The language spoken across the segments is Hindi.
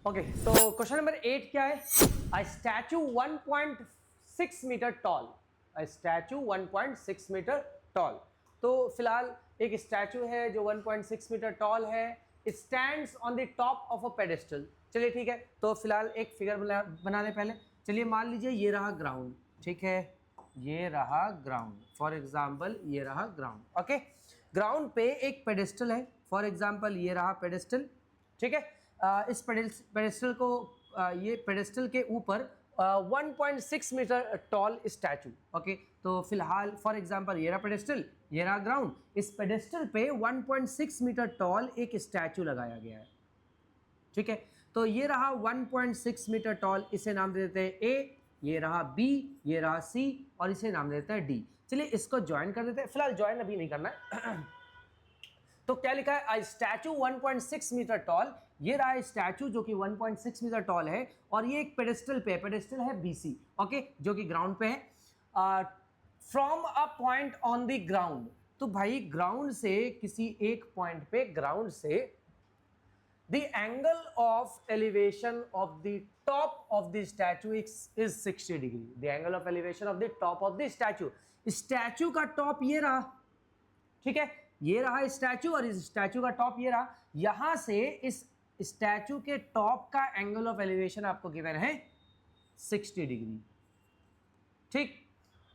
ओके, तो क्वेश्चन नंबर 8 क्या है? अ स्टैचू 1.6 मीटर टॉल, अ स्टैचू 1.6 मीटर टॉल। तो फिलहाल एक स्टैचू है जो 1.6 मीटर टॉल है, it stands on the top of a pedestal. चलिए ठीक है, तो फिलहाल एक फिगर बना लें पहले। चलिए मान लीजिए ये रहा ग्राउंड, ठीक है, ये रहा ग्राउंड, फॉर एग्जाम्पल ये रहा ग्राउंड। ओके, ग्राउंड पे एक पेडेस्टल है, फॉर एग्जाम्पल ये रहा पेडेस्टल, ठीक है। इस पेडेस्टल को ये पेडेस्टल के ऊपर 1.6 मीटर टॉल स्टैचू। ओके, तो फिलहाल फॉर एग्जांपल ये रहा पेडेस्टल, ये रहा ग्राउंड, इस पेडेस्टल पे 1.6 मीटर टॉल एक स्टैचू लगाया गया है, ठीक है। तो ये रहा 1.6 मीटर टॉल, इसे नाम दे देते हैं ए, ये रहा बी, ये रहा सी, और इसे नाम दे देते हैं डी। चलिए इसको ज्वाइन कर देते हैं, फिलहाल ज्वाइन अभी नहीं करना है। तो क्या लिखा है? अ स्टैचू 1.6 मीटर टॉल, ये रहा स्टैचू जो कि 1.6 मीटर टॉल है, और ये एक पेडेस्टल पे है, पेडेस्टल है बीसी, ओके, जो कि ग्राउंड पे है। From a point on the ground, तो भाई ग्राउंड से किसी एक पॉइंट पे, ग्राउंड से the angle of elevation of the top of the statue is 60 degree. The angle of elevation of the top of the statue, statue का टॉप ये रहा, ठीक है, ये रहा स्टैचू, और इस स्टैचू का टॉप ये रहा। यहां से इस स्टैचू के टॉप का एंगल ऑफ एलिवेशन आपको गिवन है 60 डिग्री, ठीक।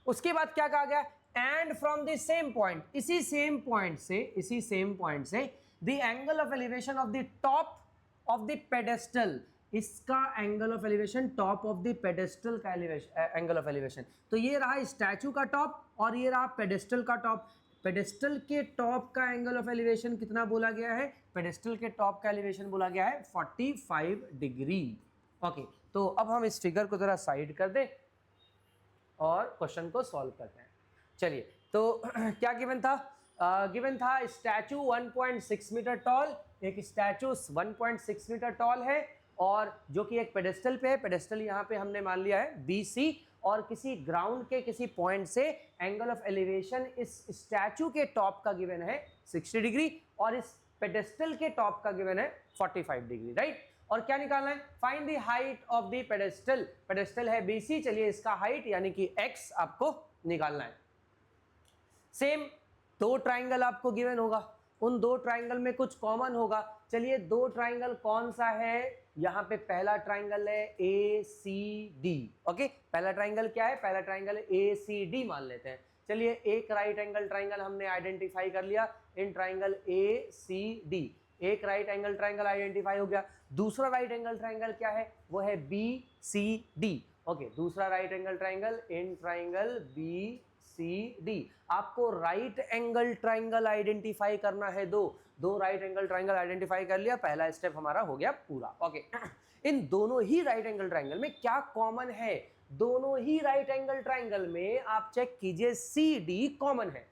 उसके बाद क्या कहा गया? And from the same point, इसी सेम पॉइंट से the angle of elevation of the top of the pedestal, इसका angle of elevation, top of the pedestal का एंगल ऑफ एलिवेशन। तो ये रहा स्टैचू का टॉप और ये रहा पेडेस्टल का टॉप। पेडेस्टल के टॉप का एंगल ऑफ एलिवेशन कितना बोला गया है? पेडेस्टल के टॉप का एलिवेशन बोला गया है 45 डिग्री। ओके, तो अब हम इस फिगर को जरा साइड कर दें और क्वेश्चन को सॉल्व करते हैं। चलिए, तो क्या गिवन था? गिवन था स्टैचू 1.6 मीटर टॉल, एक स्टैचू 1.6 मीटर टॉल है, और जो कि एक पेडेस्टल पे है। पेडेस्टल यहाँ पे हमने मान लिया है BC, और किसी ग्राउंड के किसी पॉइंट से एंगल ऑफ एलिवेशन इस स्टैचू के टॉप का गिवन है 60 डिग्री, और इस पेडेस्टल के टॉप का गिवन है 45 डिग्री, राइट। और क्या निकालना है? Find the height of the pedestal. Pedestal है BC, चलिए इसका हाइट यानी कि x आपको निकालना है। सेम दो ट्राइंगल आपको गिवन होगा, उन दो ट्राइंगल में कुछ कॉमन होगा। चलिए दो ट्राइंगल कौन सा है? यहां पे पहला ट्राइंगल है ACD। ओके, पहला ट्राइंगल क्या है? पहला ट्राइंगल ACD मान लेते हैं। चलिए एक राइट एंगल ट्राइंगल हमने आइडेंटिफाई कर लिया इन ट्राइंगल ACD, एक राइट एंगल ट्राइंगल आइडेंटिफाई हो गया। दूसरा राइट एंगल ट्राइंगल क्या है? वो है BCD। ओके, दूसरा right angle triangle in triangle BCD। आपको राइट एंगल ट्राइंगल आइडेंटिफाई करना है, दो राइट एंगल ट्राइंगल आइडेंटिफाई कर लिया, पहला स्टेप हमारा हो गया पूरा। ओके, इन दोनों ही राइट एंगल ट्राइंगल में क्या कॉमन है? दोनों ही राइट एंगल ट्राइंगल में आप चेक कीजिए CD कॉमन है।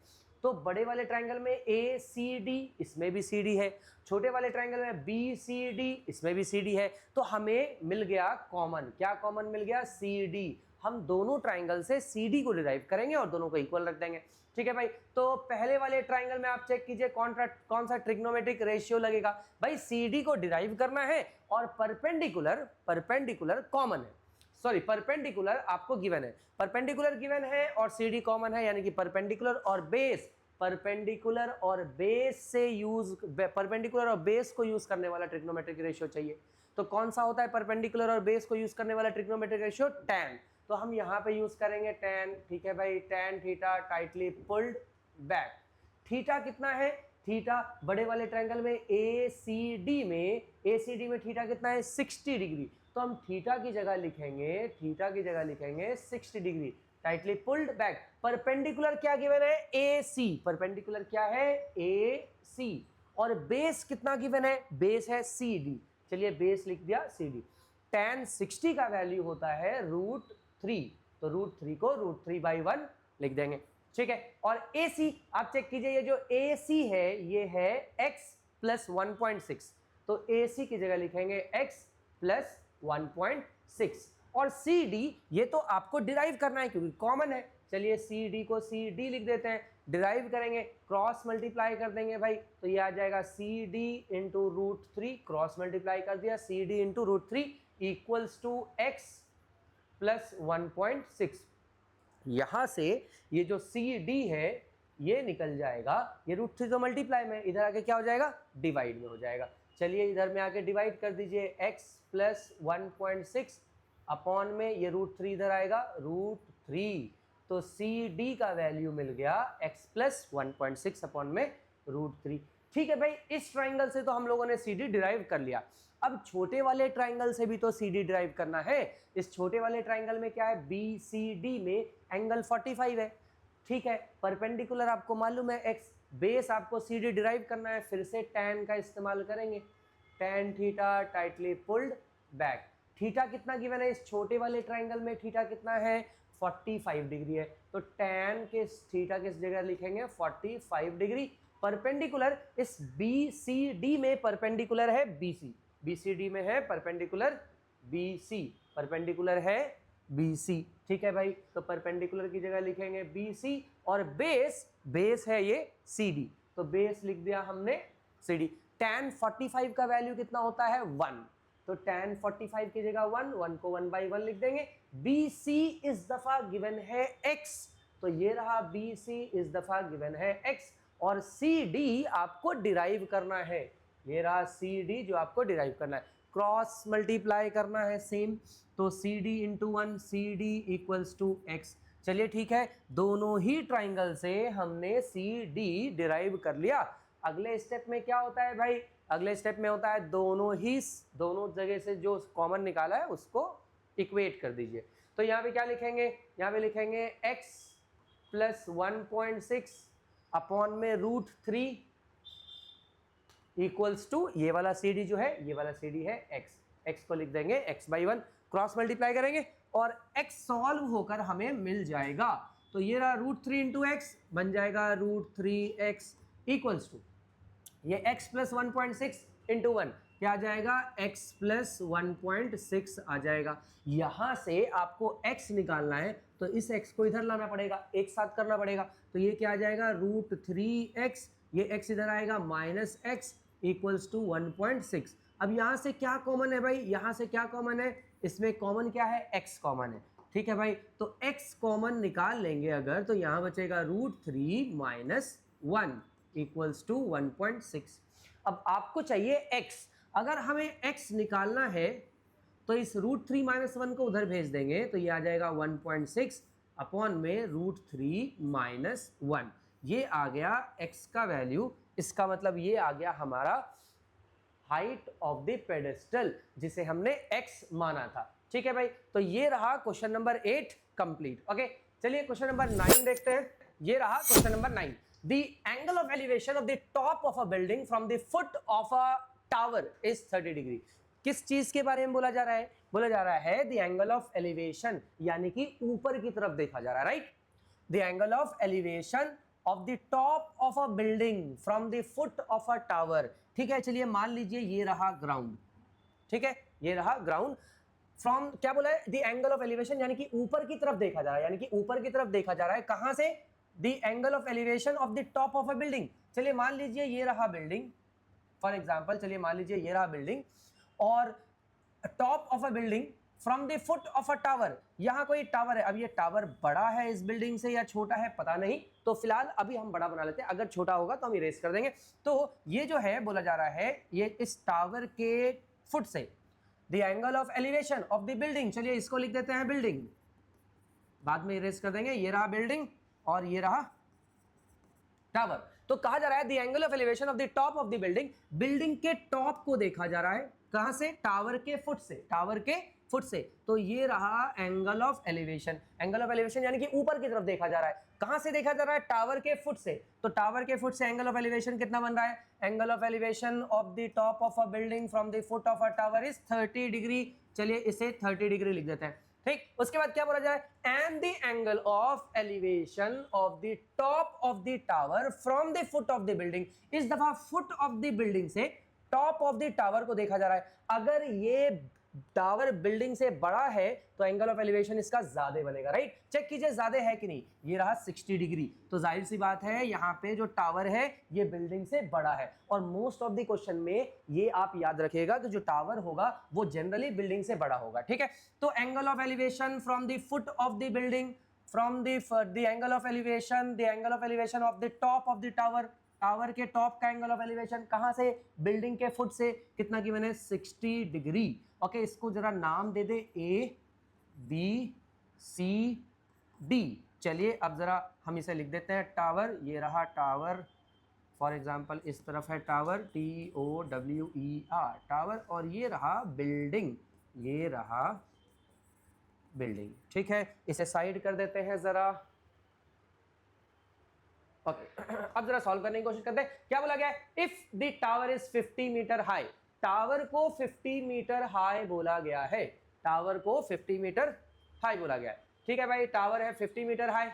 तो बड़े वाले ट्राइंगल में ACD, इसमें भी CD है, छोटे वाले ट्राइंगल में BCD, इसमें भी CD है। तो हमें मिल गया कॉमन, क्या कॉमन मिल गया? CD। हम दोनों ट्राइंगल से CD को डिराइव करेंगे और दोनों को इक्वल रख देंगे, ठीक है भाई। तो पहले वाले ट्राइंगल में आप चेक कीजिए कौन सा ट्रिग्नोमेट्रिक रेशियो लगेगा। भाई CD को डिराइव करना है और परपेंडिकुलर कॉमन है, सॉरी परपेंडिकुलर आपको गिवन है, परपेंडिकुलर गिवन है और CD कॉमन है, यानी कि परपेंडिकुलर और बेस, परपेंडिकुलर और बेस से यूज, परपेंडिकुलर और बेस को यूज करने वाला ट्रिग्नोमेट्रिक रेशियो चाहिए। तो कौन सा होता है परपेंडिकुलर और बेस को यूज करने वाला ट्रिग्नोमेट्रिक रेशियो? tan। तो हम यहां पे यूज करेंगे tan, ठीक है भाई। tan theta tightly pulled back. Theta कितना है? थीटा बड़े वाले ट्रायंगल में ACD में थीटा कितना है? 60 डिग्री। तो हम थीटा की जगह लिखेंगे 60 degree, tightly pulled back. Perpendicular क्या गिवन है? AC। परपेंडिकुलर क्या है? AC। और बेस कितना गिवन है? बेस है CD। चलिए बेस लिख दिया CD। tan 60 का वैल्यू होता है √3, तो √3 को √3/1 लिख देंगे, ठीक है। और AC आप चेक कीजिए, ये जो AC है ये है x + 1.6, तो AC की जगह लिखेंगे x + 1.6। और CD ये तो आपको डिराइव करना है क्योंकि कॉमन है। चलिए CD को CD लिख देते हैं, डिराइव करेंगे, क्रॉस मल्टीप्लाई कर देंगे भाई, तो ये आ जाएगा C D into root three, cross multiply कर दिया, C D into root three equals to X plus 1.6। यहां से ये जो सी डी है ये निकल जाएगा, ये रूट थ्री तो मल्टीप्लाई में, इधर आके क्या हो जाएगा, डिवाइड में हो जाएगा। चलिए इधर में आके डिवाइड कर दीजिए, x प्लस 1.6 अपॉन में ये रूट थ्री इधर आएगा रूट थ्री, तो सी डी का वैल्यू मिल गया x प्लस 1.6 अपॉन में रूट थ्री। ठीक है भाई, इस ट्राइंगल से तो हम लोगों ने सी डी डिराइव कर लिया। अब छोटे वाले ट्राइंगल से भी तो सी डी डिराइव करना है। इस छोटे वाले ट्राइंगल में क्या है, बी सी डी में एंगल 45 है। ठीक है, परपेंडिकुलर आपको मालूम है x, बेस आपको सी डी डिराइव करना है, फिर से tan का इस्तेमाल करेंगे, tan theta tightly pulled back. Theta कितना गिवन है इस छोटे वाले ट्राइंगल में, थीटा कितना है 45 डिग्री है, तो tan के थीटा किस जगह लिखेंगे 45 डिग्री। परपेंडिकुलर इस बी सी डी में परपेंडिकुलर है BC, BCD में है परपेंडिकुलर BC, परपेंडिकुलर है BC। ठीक है भाई, तो परपेंडिकुलर की जगह लिखेंगे BC और बेस है ये CD, तो बेस लिख दिया हमने CD। tan 45 का वैल्यू कितना होता है 1, तो tan 45 की जगह 1 को 1/1 लिख देंगे। BC इस दफा गिवन है x, तो ये रहा BC इस दफा गिवन है x, और CD आपको डिराइव करना है, ये रहा CD जो आपको डिराइव करना है, क्रॉस मल्टीप्लाई करना है सेम, तो C D into one, C D equals to X. चलिए ठीक है, दोनों ही ट्राइंगल से हमने सी डी डिराइव कर लिया। अगले स्टेप में क्या होता है भाई, अगले स्टेप में होता है दोनों जगह से जो कॉमन निकाला है उसको इक्वेट कर दीजिए। तो यहाँ पे क्या लिखेंगे, यहाँ पे लिखेंगे x प्लस 1.6 अपॉन में रूट थ्री इक्वल्स टू ये वाला सी डी जो है, ये वाला सी डी है x को लिख देंगे x/1, क्रॉस मल्टीप्लाई करेंगे और x सॉल्व होकर हमें मिल जाएगा, तो ये रहा रूट थ्री इंटू एक्स बन जाएगा root three X equals to ये x प्लस 1.6 इंटू 1 क्या आ जाएगा x प्लस 1.6 आ जाएगा। यहाँ से आपको x निकालना है तो इस x को इधर लाना पड़ेगा, एक साथ करना पड़ेगा, तो ये क्या आ जाएगा रूट थ्री एक्स, ये x इधर आएगा माइनस एक्स इक्वल्स टू 1.6। अब यहाँ से क्या कॉमन है भाई, यहाँ से क्या कॉमन है, इसमें कॉमन क्या है x कॉमन है। ठीक है भाई, तो x कॉमन निकाल लेंगे अगर, तो यहाँ बचेगा root three minus 1 equals to 1.6। अब आपको चाहिए x, अगर हमें x निकालना है तो इस रूट थ्री माइनस 1 को उधर भेज देंगे, तो ये आ जाएगा 1.6 अपॉन में रूट थ्री माइनस 1, ये आ गया x का वैल्यू। इसका मतलब ये आ गया हमारा हाइट ऑफ द पेडेस्टल जिसे हमने x माना था। ठीक है भाई, तो ये रहा क्वेश्चन नंबर 8 कंप्लीट। ओके, चलिए क्वेश्चन नंबर 9 देखते हैं। ये रहा question number 9। The angle of elevation of the top of a building from the foot of a tower is 30 degree. किस चीज के बारे में बोला जा रहा है, बोला जा रहा है द एंगल ऑफ एलिवेशन, यानी कि ऊपर की तरफ देखा जा रहा है, right. The angle of elevation of the top of a building from the foot of a tower. ठीक है, चलिए मान लीजिए ये रहा ग्राउंड, ठीक है, ये रहा ग्राउंड, फ्रॉम क्या बोला है द एंगल ऑफ एलिवेशन, यानी कि ऊपर की तरफ देखा जा रहा है, यानी कि ऊपर की तरफ देखा जा रहा है, कहां से, the angle of elevation of the top of a building. चलिए मान लीजिए ये रहा बिल्डिंग, फॉर एग्जाम्पल चलिए मान लीजिए ये रहा बिल्डिंग, और top of a building from the foot of a tower, यहाँ कोई टावर है। अब ये टावर बड़ा है इस बिल्डिंग से या छोटा है पता नहीं, तो फिलहाल अभी हम बड़ा बना लेते हैं, अगर छोटा होगा तो हम इरेज कर देंगे। तो ये जो है बोला जा रहा है ये इस टावर के फुट से the angle of elevation of the building, चलिए इसको लिख देते हैं बिल्डिंग, बाद में इरेज कर देंगे। ये रहा बिल्डिंग और ये रहा टावर। तो कहा जा रहा है the angle of elevation of the top of the building, building के टॉप को देखा जा रहा है, कहां से, टावर के फुट से, टावर के फुट से। तो ये रहा angle of elevation, angle of elevation यानी कि ऊपर की तरफ देखा जा रहा है, कहां से देखा जा रहा है, टावर के फुट से। तो टावर के फुट से एंगल ऑफ एलिवेशन कितना बन रहा है, angle of elevation of the top of a building from the foot of a tower is 30 degree. चलिए इसे 30 डिग्री लिख देते हैं, ठीक। उसके बाद क्या बोला जाए, and the angle of elevation of the top of the tower from the foot of the building. इस दफा फुट ऑफ द बिल्डिंग से टॉप ऑफ द टावर को देखा जा रहा है। अगर ये टावर बिल्डिंग से बड़ा है तो एंगल ऑफ एलिवेशन इसका ज्यादा बनेगा, राइट। चेक कीजिए ज्यादा है कि नहीं, ये रहा 60 डिग्री, तो जाहिर सी बात है यहाँ पे जो टावर है ये बिल्डिंग से बड़ा है। और मोस्ट ऑफ द क्वेश्चन में ये आप याद रखिएगा कि जो टावर होगा वो जनरली बिल्डिंग से बड़ा होगा, ठीक है। तो angle of elevation from the foot of the building, from the angle of elevation of the top of the tower, tower के टॉप का एंगल ऑफ एलिवेशन कहां से, बिल्डिंग के फुट से, कितना की मैंने 60 डिग्री। ओके, इसको जरा नाम दे दे ए बी सी डी। चलिए अब जरा हम इसे लिख देते हैं टावर, ये रहा टावर, फॉर एग्जांपल इस तरफ है टावर TOWER टावर, और ये रहा बिल्डिंग, ये रहा बिल्डिंग, ठीक है। इसे साइड कर देते हैं जरा। ओके अब जरा सॉल्व करने की कोशिश करते हैं। क्या बोला गया है, if the tower is 50 metre high, tower को 50 मीटर हाई बोला गया है, टावर को 50 मीटर हाई बोला गया है, ठीक है भाई। टावर है 50 metre high,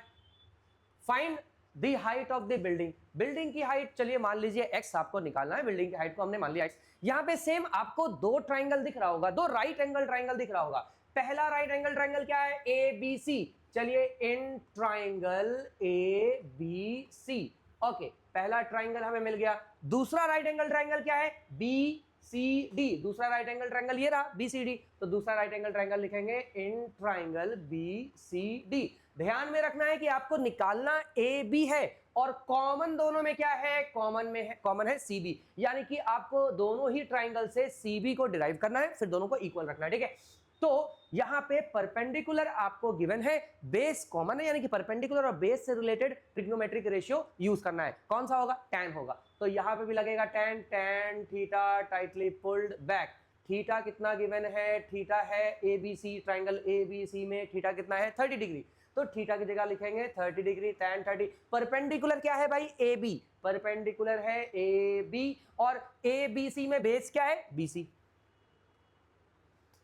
find the height of the building, building की हाइट, चलिए मान लीजिए x आपको निकालना है, बिल्डिंग की हाइट को हमने मान लिया x। यहां पे सेम आपको दो ट्राइंगल दिख रहा होगा, दो राइट एंगल ट्राइंगल दिख रहा होगा। पहला राइट एंगल ट्राइंगल क्या है, ABC, चलिए इन ट्राइंगल ABC, ओके पहला ट्राइंगल हमें मिल गया। दूसरा राइट एंगल ट्राइंगल क्या है, BCD, दूसरा राइट एंगल ट्राइंगल ये रहा BCD, तो दूसरा राइट एंगल ट्राइंगल लिखेंगे इन ट्राइंगल BCD। ध्यान में रखना है कि आपको निकालना AB है और कॉमन दोनों में क्या है, कॉमन है CB, यानी कि आपको दोनों ही ट्राइंगल से CB को डिराइव करना है, फिर दोनों को इक्वल रखना है, ठीक है। तो यहां पे परपेंडिकुलर आपको गिवन है, बेस कॉमन है, यानी कि परपेंडिकुलर और बेस से रिलेटेड ट्रिग्नोमेट्रिक रेशियो यूज करना है। कौन सा होगा, tan होगा, तो यहां पे भी लगेगा tan theta tightly pulled back. Theta कितना गिवन है, थीटा है ABC, ट्राइंगल ABC में थीटा कितना है 30 डिग्री, तो थीटा की जगह लिखेंगे 30 डिग्री tan 30। परपेंडिकुलर क्या है भाई, AB, परपेंडिकुलर है AB, और ABC में बेस क्या है BC,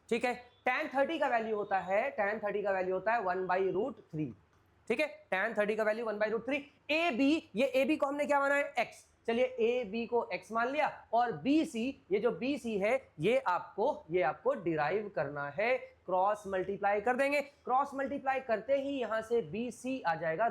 ठीक है। tan 30 का वैल्यू होता है, tan 30 का वैल्यू होता है 1/√3, ठीक है। tan 30 का वैल्यू 1/√3। AB, ये AB को हमने क्या माना है x, चलिए AB को x मान लिया, और BC, ये जो BC है ये आपको डिराइव करना है, क्रॉस मल्टीप्लाई कर देंगे। क्रॉस मल्टीप्लाई करते ही यहां से BC आ जाएगा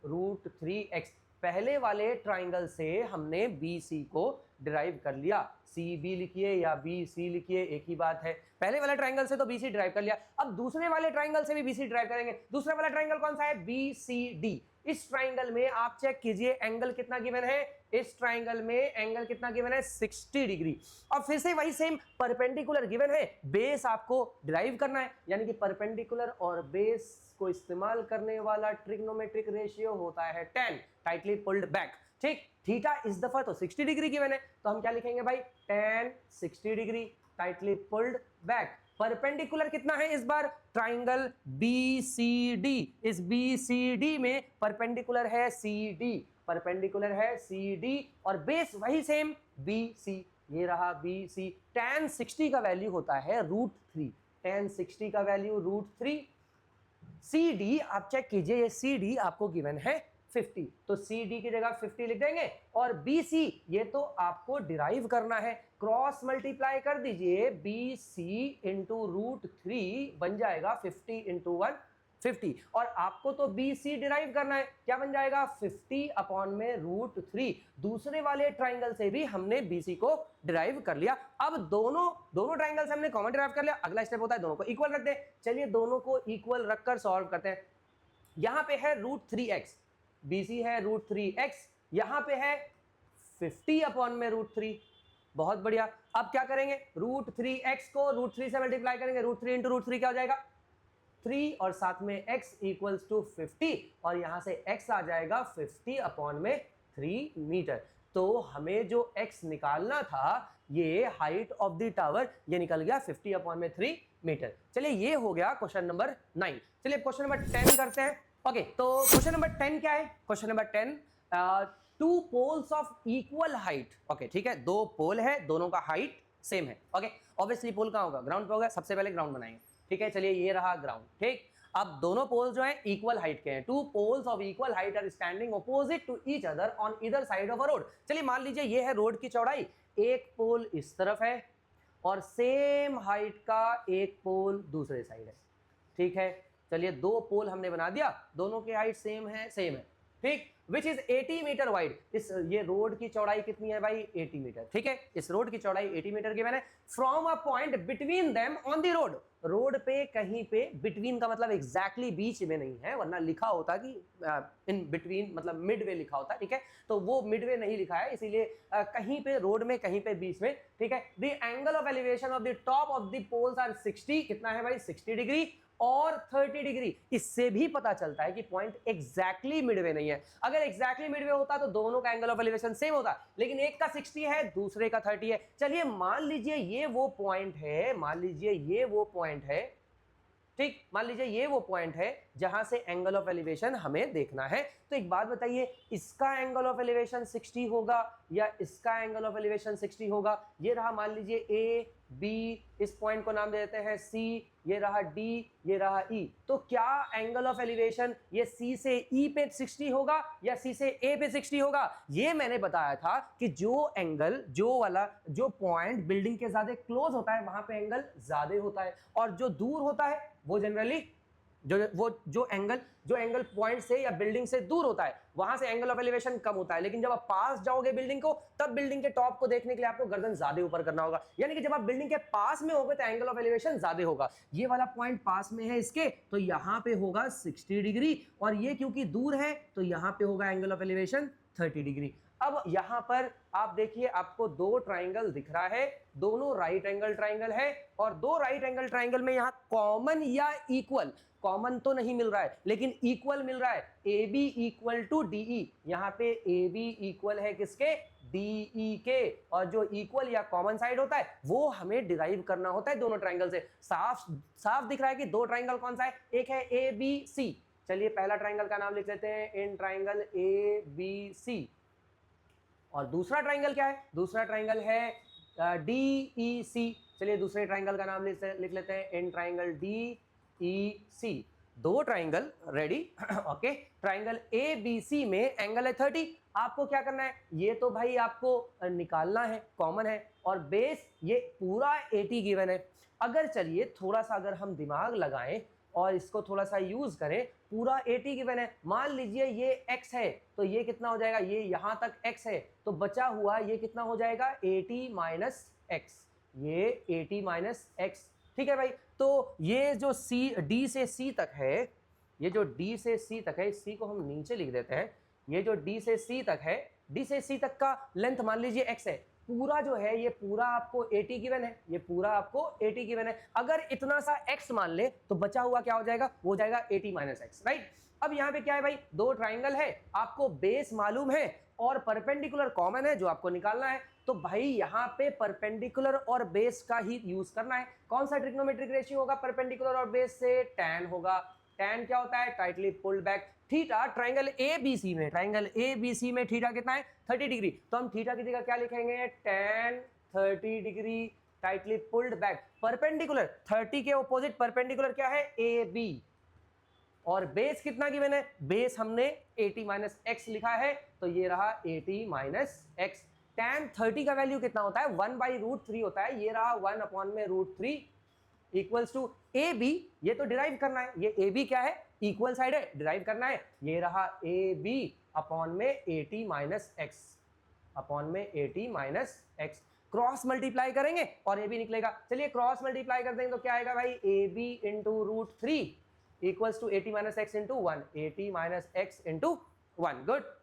√3x। पहले वाले ट्राइंगल से हमने BC को डिराइव कर लिया, CB लिखिए या BC लिखिए एक ही बात है। पहले वाले ट्राइंगल से तो BC डिराइव कर लिया, अब दूसरे वाले ट्राइंगल से भी BC डिराइव करेंगे। दूसरा वाला ट्राइंगल कौन सा है, BCD। इस ट्राइंगल में आप चेक कीजिए एंगल कितना गिवन है, इस ट्राइंगल में एंगल कितना गिवन है 60 डिग्री। और फिर से वही सेम परपेंडिकुलर गिवन है, बेस आपको डिराइव करना है, यानी कि परपेंडिकुलर और बेस को इस्तेमाल करने वाला ट्रिग्नोमेट्रिक रेशियो होता है tan, टाइटली पुल्ड बैक, ठीक। थीटा इस दफा तो 60 डिग्री गिवन है, तो हम क्या लिखेंगे भाई, tan 60 degree tightly pulled back. Perpendicular कितना है इस बार, ट्राइंगल BCD, इस BCD में परपेंडिकुलर है CD, परपेंडिकुलर है CD, और बेस वही सेम BC, ये रहा BC। tan 60 का वैल्यू होता है √3, tan 60 का वैल्यू √3। CD आप चेक कीजिए, ये CD आपको गिवन है 50, तो CD की जगह 50 लिख देंगे, और BC ये तो आपको डिराइव करना है, क्रॉस मल्टीप्लाई कर दीजिए, BC इंटू √3 बन जाएगा 50 इंटू 1 50, और आपको तो BC डिराइव करना है, क्या बन जाएगा 50 अपॉन में √3। दूसरे वाले ट्राइंगल से भी हमने BC को डिराइव कर लिया। अब दोनों ट्राइंगल से हमने कॉमन डिराइव कर लिया, अगला स्टेप होता है दोनों को इक्वल रख दे। चलिए दोनों को इक्वल रखकर सॉल्व करते हैं। यहां पे है √3x, BC है √3x, यहां पे है 50 अपॉन में √3, बहुत बढ़िया। अब क्या करेंगे, √3x को √3 से मल्टीप्लाई करेंगे, √3 इंटू √3 क्या हो जाएगा 3, और साथ में x इक्वल्स टू 50, और यहां से x आ जाएगा 50 अपॉन में 3 मीटर। तो हमें जो x निकालना था, ये हाइट ऑफ द टावर, ये निकल गया 50 अपॉन में 3 मीटर। चलिए ये हो गया क्वेश्चन नंबर 9। चलिए क्वेश्चन नंबर 10 करते हैं। ओके, तो क्वेश्चन नंबर 10 क्या है, question number 10, two poles of equal height. Okay ठीक है, दो पोल है, दोनों का हाइट सेम है। ओके, ऑब्वियसली पोल कहाँ होगा, ग्राउंड पे होगा, सबसे पहले ग्राउंड बनाएंगे, ठीक है। चलिए ये रहा ग्राउंड, ठीक। अब दोनों पोल्स जो हैं इक्वल हाइट के हैं, two poles of equal height are standing opposite to each other on either side of a road. चलिए मान लीजिए ये है रोड की चौड़ाई, एक पोल इस तरफ है और सेम हाइट का एक पोल दूसरे साइड है, ठीक है। चलिए 2 पोल हमने बना दिया, दोनों की हाइट सेम है, ठीक। विच इज 80 मीटर वाइड, इस ये रोड की चौड़ाई कितनी है भाई 80 मीटर, ठीक है। इस रोड की चौड़ाई 80 मीटर की मैंने from a point between them on the road, road पे कहीं पे, बिटवीन का मतलब एग्जैक्टली बीच में नहीं है, वरना लिखा होता कि इन बिटवीन मतलब मिडवे लिखा होता, ठीक है। तो वो मिडवे नहीं लिखा है, इसीलिए कहीं पे रोड में, कहीं पे बीच में, ठीक है। The angle of elevation of the top of the poles are 60, कितना है भाई 60 डिग्री और 30 डिग्री। इससे भी पता चलता है कि पॉइंट एग्जैक्टली मिडवे नहीं है। अगर एग्जैक्टली मिडवे होता तो दोनों का एंगल ऑफ एलिवेशन सेम होता, लेकिन एक का 60 है, दूसरे का 30 है। चलिए मान लीजिए ये वो पॉइंट है, मान लीजिए ये वो पॉइंट है, ठीक, मान लीजिए ये वो पॉइंट है जहां से एंगल ऑफ एलिवेशन हमें देखना है। तो एक बात बताइए, इसका एंगल ऑफ एलिवेशन 60 होगा या इसका एंगल ऑफ एलिवेशन 60 होगा? ये रहा मान लीजिए ए बी, इस पॉइंट को नाम दे देते हैं सी, ये रहा डी, ये रहा ई। तो क्या एंगल ऑफ एलिवेशन ये सी से ई पे 60 होगा या सी से ए पे 60 होगा? ये मैंने बताया था कि जो एंगल, जो वाला, जो पॉइंट बिल्डिंग के ज्यादा क्लोज होता है वहां पे एंगल ज्यादा होता है, और जो दूर होता है वो जनरली जो एंगल पॉइंट से या बिल्डिंग से दूर होता है वहां से एंगल ऑफ एलिवेशन कम होता है। लेकिन जब आप पास जाओगे बिल्डिंग को, तब बिल्डिंग के टॉप को देखने के लिए आपको गर्दन ज्यादा ऊपर करना होगा, यानी कि जब आप बिल्डिंग के पास में होगे तो एंगल ऑफ एलिवेशन ज्यादा होगा। ये वाला पॉइंट पास में है इसके, तो यहां पे होगा 60 डिग्री, और ये क्योंकि दूर है तो यहां पे होगा एंगल ऑफ एलिवेशन 30 डिग्री। अब यहां पर आप देखिए, आपको 2 ट्राइंगल दिख रहा है, दोनों राइट एंगल ट्राइंगल है, और 2 राइट एंगल ट्राइंगल में यहां कॉमन या इक्वल, कॉमन तो नहीं मिल रहा है लेकिन इक्वल मिल रहा है, A B equal to DE. यहां पे ए बी इक्वल है किसके? डीई के, और जो इक्वल या कॉमन साइड होता है वो हमें डिराइव करना होता है दोनों ट्राइंगल से। साफ साफ दिख रहा है कि 2 ट्राइंगल कौन सा है, एक है ए बी सी। चलिए पहला ट्राइंगल का नाम लिख लेते हैं in triangle A B C, और दूसरा ट्राइंगल क्या है? दूसरा ट्राइंगल है डी ई सी। चलिए दूसरे ट्राइंगल का नाम लिख लेते हैं in triangle D E C. 2 triangle ready, okay. Triangle A B C में एंगल है 30। आपको क्या करना है, ये तो भाई आपको निकालना है, कॉमन है, और बेस ये पूरा 80 गिवन है। अगर चलिए थोड़ा सा अगर हम दिमाग लगाएं और इसको थोड़ा सा यूज करें, पूरा 80 गिवन है, मान लीजिए ये x है तो ये कितना हो जाएगा, ये यहां तक x है, तो बचा हुआ ये कितना हो जाएगा 80 माइनस एक्स, ये 80 माइनस एक्स, ठीक है भाई। तो ये जो सी, डी से सी तक है, ये जो डी से सी तक है, इस सी को हम नीचे लिख देते हैं, ये जो डी से सी तक है, डी से सी तक का लेंथ मान लीजिए x है, पूरा जो है ये पूरा आपको 80 गिवन है, ये पूरा आपको 80 गिवन है। अगर इतना सा x मान ले तो बचा हुआ क्या हो जाएगा, वो हो जाएगा 80 माइनस एक्स, राइट। अब यहाँ पे क्या है भाई, 2 ट्राइंगल है, आपको बेस मालूम है और परपेंडिकुलर कॉमन है जो आपको निकालना है। तो भाई यहाँ पे परपेंडिकुलर और बेस का ही यूज करना है। कौन सा ट्रिग्नोमेट्रिक रेशियो होगा परपेंडिकुलर और बेस से? tan होगा। tan क्या होता है? Tightly pulled back. Theta triangle A B C में, ट्राइंगल ए बी सी में थीटा कितना है? 30 डिग्री। तो हम थीटा की जगह क्या लिखेंगे? tan 30 degree tightly pulled back. Perpendicular 30 के ऑपोजिट परपेंडिकुलर क्या है? A B. और बेस कितना गिवन है? बेस हमने 80 माइनस एक्स लिखा है, तो ये रहा 80 माइनस एक्स। tan 30 का वैल्यू कितना होता है? 1/√3 होता है, ये रहा 1/√3 इक्वल्स टू ए बी। ये तो डिराइव करना है, ये ए बी क्या है? इक्वल साइड है, डिराइव करना है। ये रहा ए बी अपॉन में 80 माइनस एक्स, अपॉन में 80 माइनस एक्स। क्रॉस मल्टीप्लाई करेंगे और ए बी निकलेगा। चलिए क्रॉस मल्टीप्लाई कर देंगे तो क्या आएगा भाई? A B into √3 equals to 80 minus X into 1, 80 minus X into 1। Good.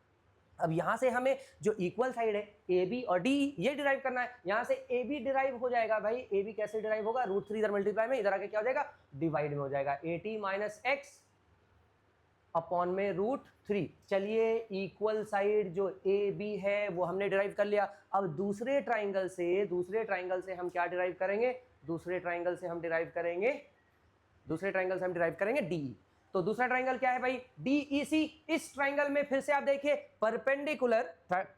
अब यहां से हमें जो इक्वल साइड है ए बी और डी, ये डिराइव करना है। यहां से ए बी डिराइव हो जाएगा भाई। ए बी कैसे डिराइव होगा? √3 इधर मल्टीप्लाई में, इधर आके क्या हो जाएगा? डिवाइड में हो जाएगा। 80 माइनस एक्स अपॉन में √3। चलिए इक्वल साइड जो ए बी है वो हमने डिराइव कर लिया। अब दूसरे ट्राइंगल से हम क्या डिराइव करेंगे? दूसरे ट्राइंगल से हम डिराइव करेंगे डी। तो दूसरा ट्राइंगल क्या है भाई? DEC। इस ट्राइंगल में फिर से आप देखिए परपेंडिकुलर,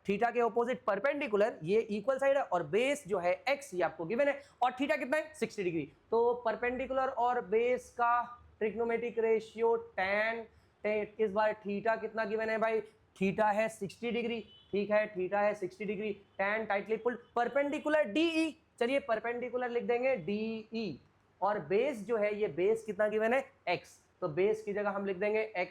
थीटा के ऑपोजिट परपेंडिकुलर, ये इक्वल साइड है, और बेस जो है x ये आपको गिवन है, और थीटा कितना है? 60 डिग्री। तो परपेंडिकुलर और बेस का ट्रिग्नोमेट्रिक रेशियो tan, इस बार थीटा कितना गिवन है भाई? थीटा है 60 डिग्री, ठीक है, थीटा है 60 degree. tan tightly pulled perpendicular DE, चलिए परपेंडिकुलर लिख देंगे DE, और बेस जो है ये बेस कितना गिवन है x, तो बेस की जगह हम लिख देंगे x।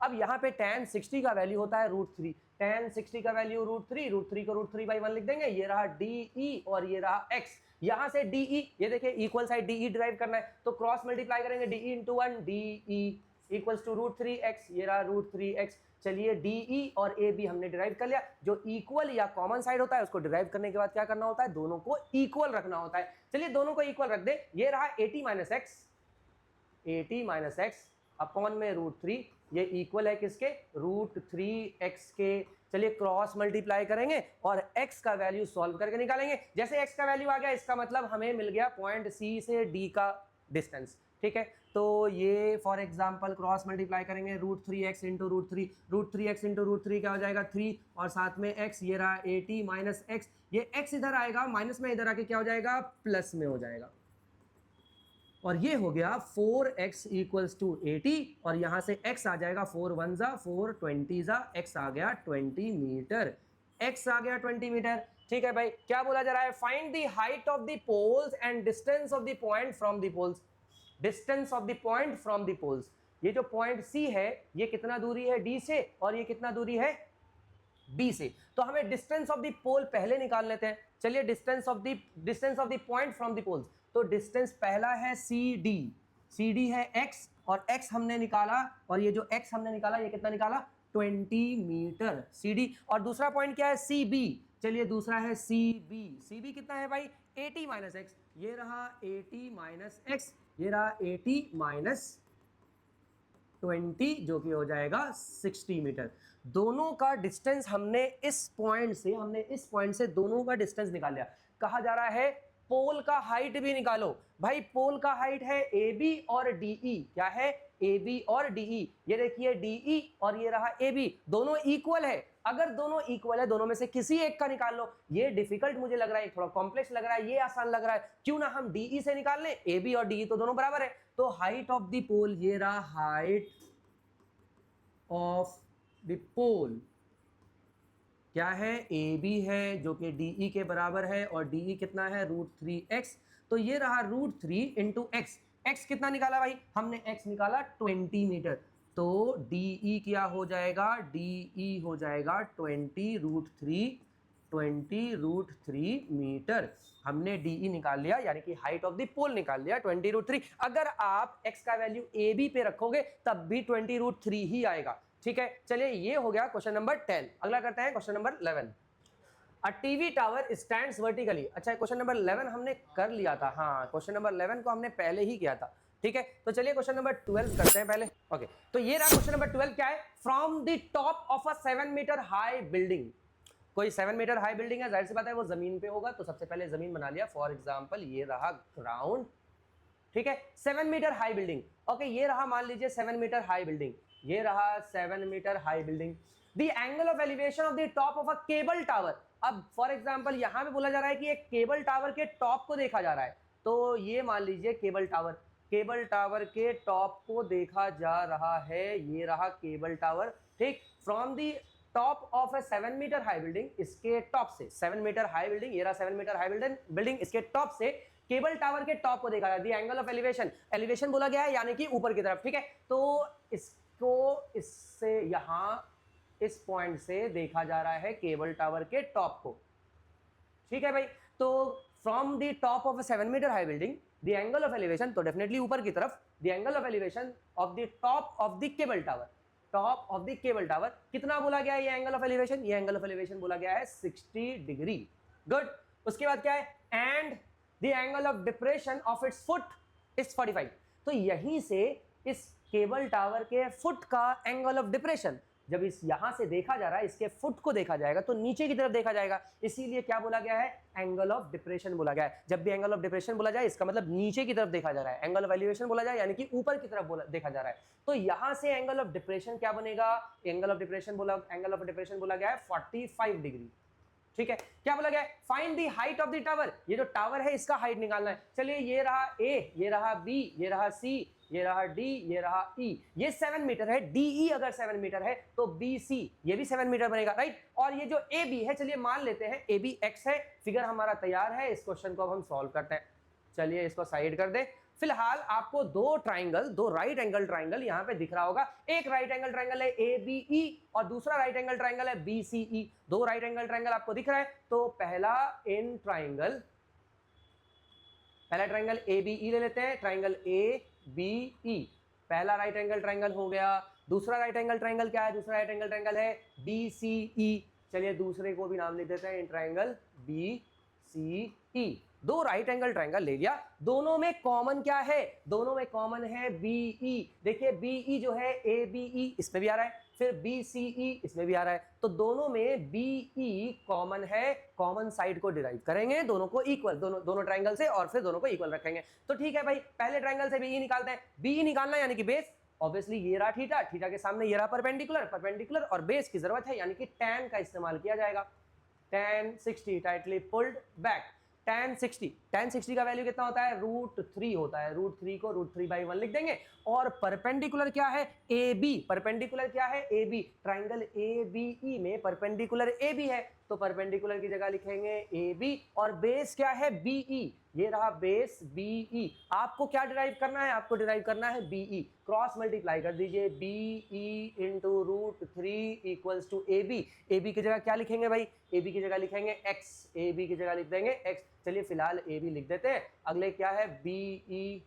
अब यहाँ पे tan 60 का वैल्यू होता है √3, tan 60 का वैल्यू √3 को √3/1 लिख देंगे, ये रहा DE और ये रहा x। यहाँ से DE, ये देखिए इक्वल साइड DE ड्राइव करना है तो क्रॉस मल्टीप्लाई करेंगे, DE × 1 DE equals to √3x, ये रहा √3x। चलिए DE और AB हमने डिराइव कर लिया। जो इक्वल या कॉमन साइड होता है उसको डिराइव करने के बाद क्या करना होता है, दोनों को इक्वल रखना होता है। चलिए दोनों को इक्वल रख दे, ये रहा 80 - x अपॉन में √3, ये इक्वल है किसके, √3x के। चलिए क्रॉस मल्टीप्लाई करेंगे और x का वैल्यू सॉल्व करके निकालेंगे। जैसे x का वैल्यू आ गया, इसका मतलब हमें मिल गया पॉइंट C से D का डिस्टेंस, ठीक है। तो ये फॉर एग्जांपल क्रॉस मल्टीप्लाई करेंगे, √3x × √3, √3x × √3 क्या हो जाएगा 3, और साथ में x, ये रहा 80 - x, ये x इधर आएगा माइनस में, इधर आके क्या हो जाएगा प्लस में हो जाएगा, और ये हो गया 4x = 80, और यहां से x आ जाएगा 4 × 1 = 4, 20 = x आ गया 20 मीटर, x आ गया 20 मीटर। ठीक है भाई, क्या बोला जा रहा है, find the height of the poles and distance of the point from the poles, distance of the point from the poles. ये जो पॉइंट C है ये कितना दूरी है D से, और ये कितना दूरी है B से। तो हमें डिस्टेंस ऑफ द पोल पहले निकाल लेते हैं। चलिए distance of the point from the poles, तो डिस्टेंस पहला है CD है x, और x हमने निकाला, और ये जो x हमने निकाला ये कितना निकाला 20 मीटर CD। और दूसरा पॉइंट क्या है CB, चलिए दूसरा है CB कितना है भाई 80 - x, ये रहा 80 - x, ये रहा 80 - 20 जो कि हो जाएगा 60 मीटर। दोनों का डिस्टेंस हमने इस पॉइंट से दोनों का डिस्टेंस निकाल लिया। कहा जा रहा है पोल का हाइट भी निकालो। भाई पोल का हाइट है AB और DE, क्या है AB और DE, ये देखिए DE और ये रहा AB, दोनों इक्वल है। अगर दोनों इक्वल है, दोनों में से किसी एक का निकाल लो। ये डिफिकल्ट मुझे लग रहा है, थोड़ा कॉम्प्लेक्स लग रहा है, ये आसान लग रहा है, क्यों ना हम DE से निकाल लें, AB और DE तो दोनों बराबर है। तो हाइट ऑफ द पोल, ये रहा हाइट ऑफ द पोल, क्या है AB है जो कि DE के बराबर है, और DE कितना है √3x, तो ये रहा √3 × x। x कितना निकाला भाई हमने, x निकाला 20 मीटर, तो DE क्या हो जाएगा, DE हो जाएगा 20 √3 मीटर। हमने DE निकाल लिया, यानी कि हाइट ऑफ द पोल निकाल लिया 20 √3। अगर आप x का वैल्यू AB पे रखोगे तब भी 20 √3 ही आएगा। ठीक है, चलिए ये हो गया क्वेश्चन नंबर 10। अगला करते हैं question number 11। A TV tower stands vertically. अच्छा क्वेश्चन नंबर 11 हमने कर लिया था, हाँ क्वेश्चन नंबर 11 को हमने पहले ही किया था। ठीक है, तो चलिए क्वेश्चन नंबर 12 करते हैं पहले। ओके, तो ये रहा क्वेश्चन नंबर 12, क्या है, from the top of a 7 metre high building. कोई 7 मीटर हाई बिल्डिंग है, जाहिर सी बात है वो जमीन पे होगा, तो सबसे पहले जमीन बना लिया। फॉर एग्जाम्पल ये रहा ग्राउंड, ठीक है, 7 मीटर हाई बिल्डिंग। ओके, ये रहा मान लीजिए 7 मीटर हाई बिल्डिंग, ये रहा 7 metre high building. The angle of elevation of the top of a cable tower. अब फॉर एग्जांपल यहां पे बोला जा रहा है कि एक केबल टावर के टॉप को देखा जा रहा है, तो ये मान लीजिए केबल टावर के टॉप को देखा जा रहा है, ये रहा केबल टावर, ठीक, from the top of a 7 metre high building, इसके टॉप से 7 मीटर हाई बिल्डिंग, ये रहा 7 मीटर हाई बिल्डिंग, इसके टॉप से केबल टावर के टॉप को देखा जाता है। एंगल ऑफ एलिवेशन बोला गया है यानी कि ऊपर की तरफ, ठीक है, तो इसको इससे यहां इस पॉइंट से देखा जा रहा है केबल टावर के टॉप को। ठीक है भाई, तो from the top of 7 metre high building the angle of elevation, तो डेफिनेटली ऊपर की तरफ, the angle of elevation of the top of the cable tower, top of the cable tower कितना बोला गया है, ये एंगल ऑफ एलिवेशन, ये एंगल ऑफ एलिवेशन बोला गया है 60 डिग्री। गुड, उसके बाद क्या है, and the angle of depression of its foot is 45। तो यहीं से इस केबल टावर के फुट का एंगल ऑफ डिप्रेशन, जब इस यहां से देखा जा रहा है, इसके फुट को देखा जाएगा तो नीचे की तरफ देखा जाएगा, इसीलिए क्या बोला गया है, एंगल ऑफ डिप्रेशन बोला गया है। जब भी एंगल ऑफ डिप्रेशन बोला जाए इसका मतलब नीचे की तरफ देखा जा रहा है, एंगल ऑफ एलिवेशन बोला जाए यानी कि ऊपर की तरफ देखा जा रहा है। तो यहां से एंगल ऑफ डिप्रेशन क्या बनेगा, एंगल ऑफ डिप्रेशन बोला गया है 45 डिग्री। ठीक है, क्या बोला गया है, find the height of the tower, ये जो टावर है इसका हाइट निकालना है। चलिए ये रहा ए, ये रहा बी, ये रहा सी, ये रहा डी, ये रहा ई, ये 7 मीटर है, डीई अगर 7 मीटर है तो बीसी ये भी 7 मीटर बनेगा, राइट। और ये जो ए बी है, चलिए मान लेते हैं ए बी एक्स है, फिगर हमारा तैयार है, इस क्वेश्चन को अब हम सॉल्व करते हैं। चलिए इसको साइड कर दे। फिलहाल आपको दो ट्राइंगल, दो राइट एंगल ट्राइंगल यहां पे दिख रहा होगा, एक राइट एंगल ट्राइंगल है ए बी ई और दूसरा राइट एंगल ट्राइंगल है बी सी ई, दो राइट एंगल ट्राइंगल आपको दिख रहा है। तो पहला ट्राइंगल ए बी ई ले लेते हैं, ट्राइंगल ए बी ई, पहला राइट एंगल ट्राइंगल हो गया। दूसरा राइट एंगल ट्राइंगल क्या है, दूसरा राइट एंगल ट्राइंगल है बी सी ई, चलिए दूसरे को भी नाम लिख देते हैं, ट्राइंगल बी सी ई। दो राइट एंगल ट्राइंगल ले लिया, दोनों में कॉमन क्या है, दोनों में कॉमन है बीई। देखिए बीई जो है ए बीई इसमें भी आ रहा है, फिर बीसीई इसमें भी आ रहा है, तो दोनों में बीई कॉमन है, कॉमन साइड को डिराइव करेंगे, दोनों को इक्वल, दोनों ट्राइंगल से, और फिर दोनों को इक्वल रखेंगे। तो ठीक है भाई, पहले ट्राइंगल से बीई निकालते हैं। बीई निकालना यानी कि बेस, ऑब्वियसली ये रहा थीटा, थीटा के सामने ये रहा परपेंडिकुलर, और बेस की जरूरत है यानी कि tan का इस्तेमाल किया जाएगा। tan 60 tightly pulled back, tan 60 का वैल्यू कितना होता है, √3 होता है, √3 को √3/1 लिख देंगे। और परपेंडिकुलर क्या है, ए बी, परपेंडिकुलर क्या है, A B, triangle A B E में परपेंडिकुलर ए बी है, तो परपेंडिकुलर की जगह लिखेंगे ए बी, और बेस क्या है बीई, ये रहा बेस बीई। आपको क्या डिराइव करना है, आपको डिराइव करना है बीई, क्रॉस मल्टीप्लाई कर दीजिए, BE into √3 equals to A B. A B की जगह क्या लिखेंगे भाई, ए बी की जगह लिखेंगे एक्स, ए बी की जगह लिख देंगे एक्स। चलिए फिलहाल ए बी लिख देते हैं। अगले क्या है, बीई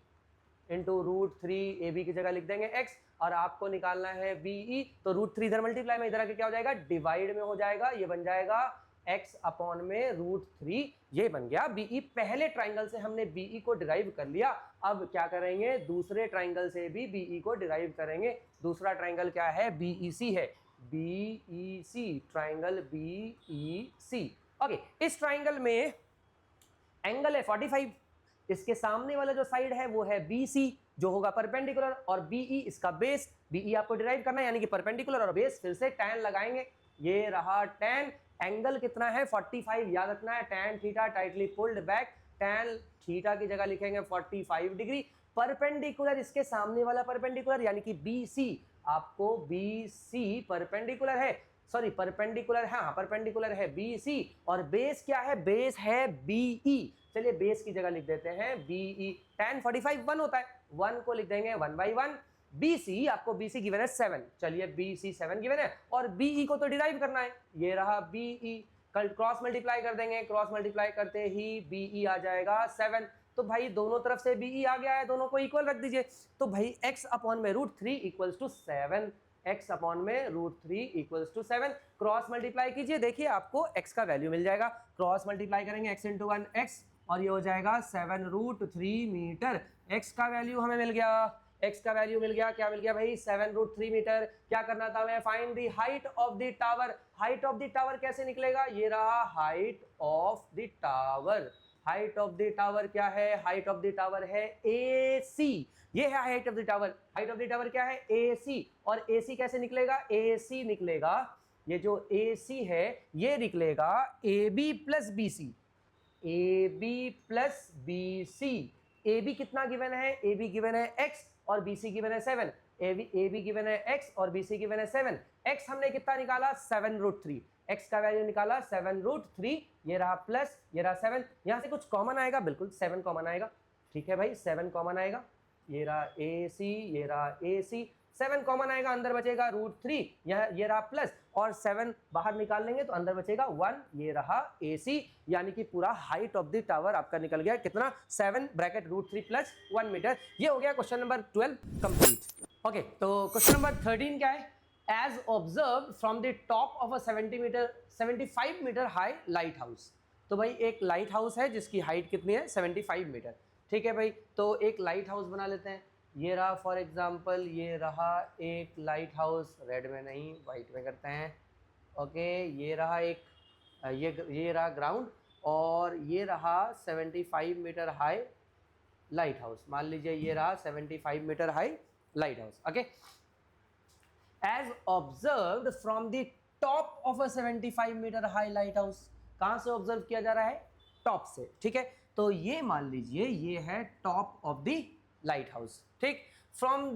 इंटू √3, ए बी की जगह लिख देंगे एक्स, और आपको निकालना है बीई, तो √3 इधर मल्टीप्लाई में इधर आके क्या हो जाएगा, डिवाइड में हो जाएगा, ये बन जाएगा x अपॉन में √3, ये बन गया बीई। पहले ट्राइंगल से हमने बीई को डिराइव कर लिया, अब क्या करेंगे, दूसरे ट्राइंगल से भी बीई को डिराइव करेंगे। दूसरा ट्राइंगल क्या है, बीईसी है, बीईसी, ट्राइंगल बीईसी। ओके, इस ट्राइंगल में एंगल है 45, इसके सामने वाला जो साइड है वो है BC जो होगा परपेंडिकुलर, और BE इसका बेस, BE आपको डिराइव करना है यानी कि परपेंडिकुलर और बेस, फिर से tan लगाएंगे, ये रहा tan, एंगल कितना है 45, याद रखना है, tan theta tightly pulled back, tan theta की जगह लिखेंगे 45 डिग्री, परपेंडिकुलर इसके सामने वाला परपेंडिकुलर यानी कि BC, आपको BC परपेंडिकुलर है, सॉरी परपेंडिकुलर है, हाँ परपेंडिकुलर है BC, और बेस क्या है, बेस है BE। चलिए बेस की जगह लिख देते हैं BE, tan 45 1 होता है, 1 को लिख देंगे 1/1, BC, आपको BC गिवन है 7, चलिए BC 7 गिवन है, और BE को तो डिराइव करना है, ये रहा BE, कल क्रॉस मल्टीप्लाई कर देंगे, क्रॉस मल्टीप्लाई करते ही BE आ जाएगा 7, तो भाई दोनों तरफ से BE आ गया है, दोनों को इक्वल रख दीजिए, तो भाई x अपॉन में √3 इक्वल्स टू 7, x अपॉन में √3 इक्वल्स टू 7, क्रॉस मल्टीप्लाई कीजिए, देखिए आपको x का वैल्यू मिल जाएगा, क्रॉस मल्टीप्लाई करेंगे x इंटू 1 x, और ये हो जाएगा 7√3 मीटर, x का वैल्यू हमें मिल गया, x का वैल्यू मिल गया, क्या मिल गया भाई, 7√3 मीटर। क्या करना था हमें, find the height of the tower. Height of the tower कैसे निकलेगा, ये रहा height of the tower, height of the tower क्या है, हाइट ऑफ द टावर है AC, ये है height of the tower, height of the tower क्या है AC, और AC कैसे निकलेगा, AC निकलेगा, ये जो AC है ये निकलेगा AB plus BC, AB plus BC, AB कितना गिवन है, AB गिवन है x और BC गिवन है 7, AB गिवन है x और BC गिवन है 7, x हमने कितना निकाला 7√3, x का वैल्यू निकाला 7√3, ये रहा प्लस, ये रहा 7, यहाँ से कुछ कॉमन आएगा, बिल्कुल 7 कॉमन आएगा, ठीक है भाई 7 कॉमन आएगा, ये रहा AC, ये रहा AC, 7 कॉमन आएगा, अंदर बचेगा √3, ये रहा प्लस, और 7 बाहर निकाल लेंगे तो अंदर बचेगा 1, ये रहा AC, यानी कि पूरा हाइट ऑफ द टावर आपका निकल गया कितना, 7 ब्रैकेट √3 प्लस 1 मीटर। ये हो गया क्वेश्चन नंबर 12 कंप्लीट। ओके, तो क्वेश्चन नंबर 13 क्या है, as observe from the top of a 75 metre high lighthouse. तो भाई एक लाइट हाउस है जिसकी हाइट कितनी है 75 मीटर, ठीक है भाई, तो एक लाइट हाउस बना लेते हैं, ये रहा फॉर एग्जांपल, ये रहा एक लाइट हाउस, रेड में नहीं वाइट में करते हैं, ओके, ये रहा एक, ये रहा ग्राउंड, और ये रहा 75 मीटर हाई लाइट हाउस, मान लीजिए ये रहा 75 metre high lighthouse, okay. As observed from the top of a 75 metre high lighthouse, कहाँ से ऑब्जर्व किया जा रहा है, टॉप से, ठीक है। तो ये मान लीजिए ये है top of the lighthouse, ठीक। From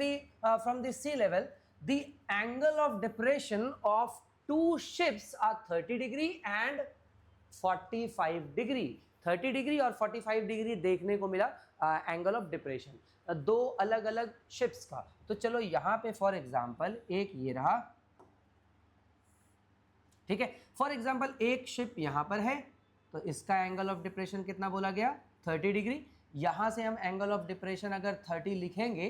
the sea level the angle of depression of two ships are 30 degree and 45 degree. 30 degree और 45 डिग्री देखने को मिला एंगल ऑफ डिप्रेशन दो अलग अलग शिप्स का। तो चलो यहाँ पे फॉर एग्जांपल एक ये रहा, ठीक है। फॉर एग्जांपल एक शिप यहाँ पर है, तो इसका एंगल ऑफ डिप्रेशन कितना बोला गया, 30 डिग्री। यहाँ से हम एंगल ऑफ डिप्रेशन अगर 30 लिखेंगे,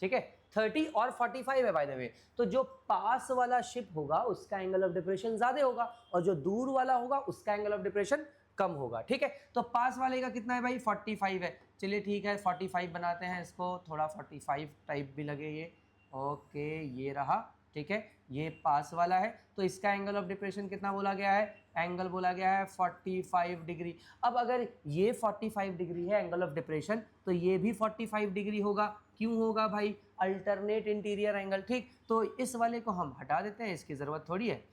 ठीक है, 30 और 45 है बाय द वे, तो जो पास वाला शिप होगा उसका एंगल ऑफ डिप्रेशन ज्यादा होगा और जो दूर वाला होगा उसका एंगल ऑफ डिप्रेशन कम होगा, ठीक है। तो पास वाले का कितना है भाई, 45 है। चलिए ठीक है, 45 बनाते हैं इसको, थोड़ा 45 टाइप भी लगे ये, ओके ये रहा, ठीक है। ये पास वाला है, तो इसका एंगल ऑफ डिप्रेशन कितना बोला गया है, एंगल बोला गया है 45 डिग्री। अब अगर ये 45 डिग्री है एंगल ऑफ डिप्रेशन, तो ये भी 45 डिग्री होगा। क्यों होगा भाई, अल्टरनेट इंटीरियर एंगल, ठीक। तो इस वाले को हम हटा देते हैं, इसकी ज़रूरत थोड़ी है।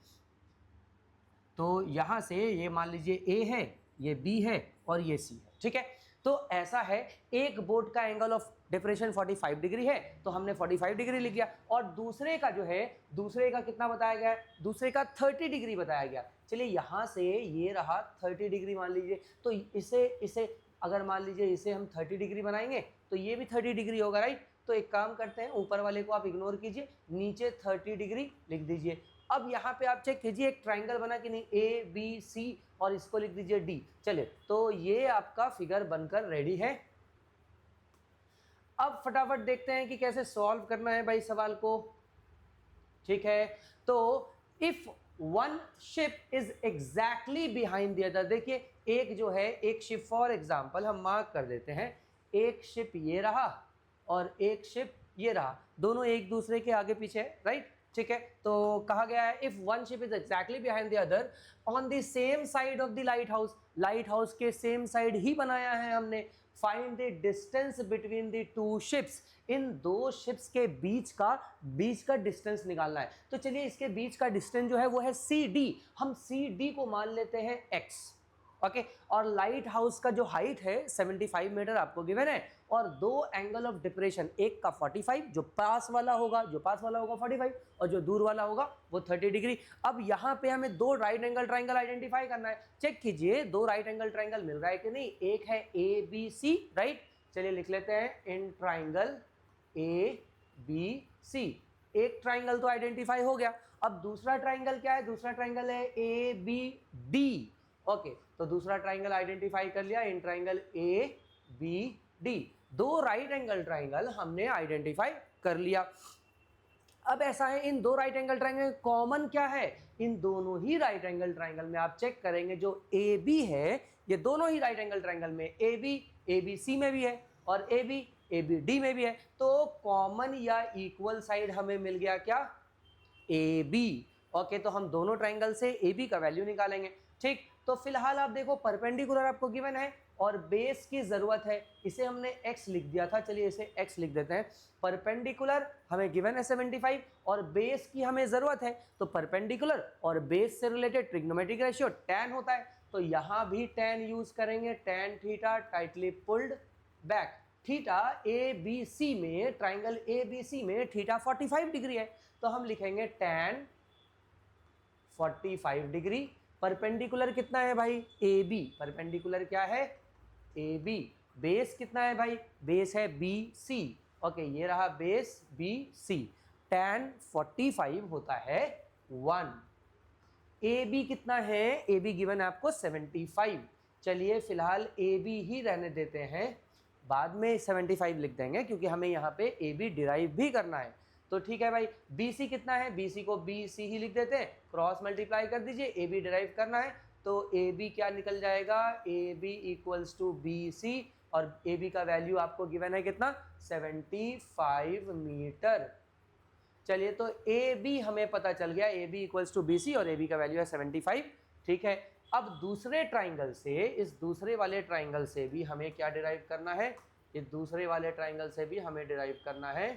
तो यहाँ से ये मान लीजिए ए है, ये बी है और ये सी है, ठीक है। तो ऐसा है, एक बोर्ड का एंगल ऑफ डिप्रेशन 45 डिग्री है, तो हमने 45 डिग्री लिख दिया, और दूसरे का जो है, दूसरे का कितना बताया गया है, दूसरे का 30 डिग्री बताया गया। चलिए यहाँ से ये रहा 30 डिग्री मान लीजिए, तो इसे अगर मान लीजिए इसे हम 30 डिग्री बनाएंगे तो ये भी 30 डिग्री होगा, राइट। तो एक काम करते हैं, ऊपर वाले को आप इग्नोर कीजिए, नीचे 30 डिग्री लिख दीजिए। अब यहाँ पे आप चेक कीजिए एक ट्राइंगल बना कि नहीं, ए बी सी, और इसको लिख दीजिए डी। चलिए, तो ये आपका फिगर बनकर रेडी है। अब फटाफट देखते हैं कि कैसे सॉल्व करना है भाई सवाल को, ठीक है। तो if one ship is exactly behind the other, देखिए एक जो है, एक शिप फॉर एग्जांपल हम मार्क कर देते हैं, एक शिप ये रहा और एक शिप ये रहा, दोनों एक दूसरे के आगे पीछे है, राइट, ठीक है। तो कहा गया है if one ship is exactly behind the other on the same side of the lighthouse के सेम साइड ही बनाया है हमने, find the distance between the two ships, इन दो शिप्स के बीच का डिस्टेंस निकालना है। तो चलिए इसके बीच का डिस्टेंस जो है वो है सी डी, हम सी डी को मान लेते हैं x, ओके। और लाइट हाउस का जो हाइट है 75 मीटर आपको गिवन है, और दो एंगल ऑफ डिप्रेशन, एक का 45, जो पास वाला होगा 45 और जो दूर वाला होगा वो 30 डिग्री। अब यहाँ पे हमें दो राइट एंगल ट्राइंगल आइडेंटिफाई करना है। चेक कीजिए दो राइट एंगल ट्राइंगल मिल रहा है कि नहीं, एक है ए बी सी, राइट। चलिए लिख लेते हैं इन ट्राइंगल ए बी सी, एक ट्राइंगल तो आइडेंटिफाई हो गया। अब दूसरा ट्राइंगल क्या है, दूसरा ट्राइंगल है ए बी डी, ओके। तो दूसरा ट्राइंगल आइडेंटिफाई कर लिया, in triangle A B D, दो राइट एंगल ट्राइंगल हमने आइडेंटिफाई कर लिया। अब ऐसा है, इन दो राइट एंगल ट्राइंगल कॉमन क्या है, इन दोनों ही राइट एंगल ट्राइंगल में आप चेक करेंगे जो ए बी है, ये दोनों ही राइट एंगल ट्राइंगल में ए बी सी में भी है और ए बी डी में भी है, तो कॉमन या इक्वल साइड हमें मिल गया क्या, ए बी, ओके। तो हम दोनों ट्राइंगल से ए बी का वैल्यू निकालेंगे, ठीक। तो फिलहाल आप देखो परपेंडिकुलर आपको गिवन है और बेस की जरूरत है, इसे हमने x लिख दिया था, चलिए इसे x लिख देते हैं। परपेंडिकुलर हमें गिवन है 75 और बेस की हमें जरूरत है, तो परपेंडिकुलर और बेस से रिलेटेड ट्रिग्नोमेट्रिक रेशियो tan होता है, तो यहाँ भी tan यूज करेंगे, tan theta tightly pulled back. Theta A B C में, ट्राइंगल ए बी सी में थीटा 45 डिग्री है, तो हम लिखेंगे tan 45 डिग्री। परपेंडिकुलर कितना है भाई, ए बी, परपेंडिकुलर क्या है, ए बी। बेस कितना है भाई, बेस है बी सी, ओके, ये रहा बेस बी सी। tan 45 होता है 1। ए बी कितना है, ए बी गिवन है आपको 75। चलिए फिलहाल ए बी ही रहने देते हैं, बाद में 75 लिख देंगे क्योंकि हमें यहाँ पे ए बी डिराइव भी करना है। तो ठीक है भाई, बी सी कितना है, बी सी को बी सी ही लिख देते हैं, क्रॉस मल्टीप्लाई कर दीजिए, ए बी डिराइव करना है, तो ए बी क्या निकल जाएगा, A B equals to B C, और ए बी का वैल्यू आपको गिवन है कितना, 75 मीटर। चलिए तो ए बी हमें पता चल गया, A B equals to B C और ए बी का वैल्यू है 75, ठीक है। अब दूसरे ट्राइंगल से, इस दूसरे वाले ट्राइंगल से भी हमें क्या डिराइव करना है, इस दूसरे वाले ट्राइंगल से भी हमें डिराइव करना है।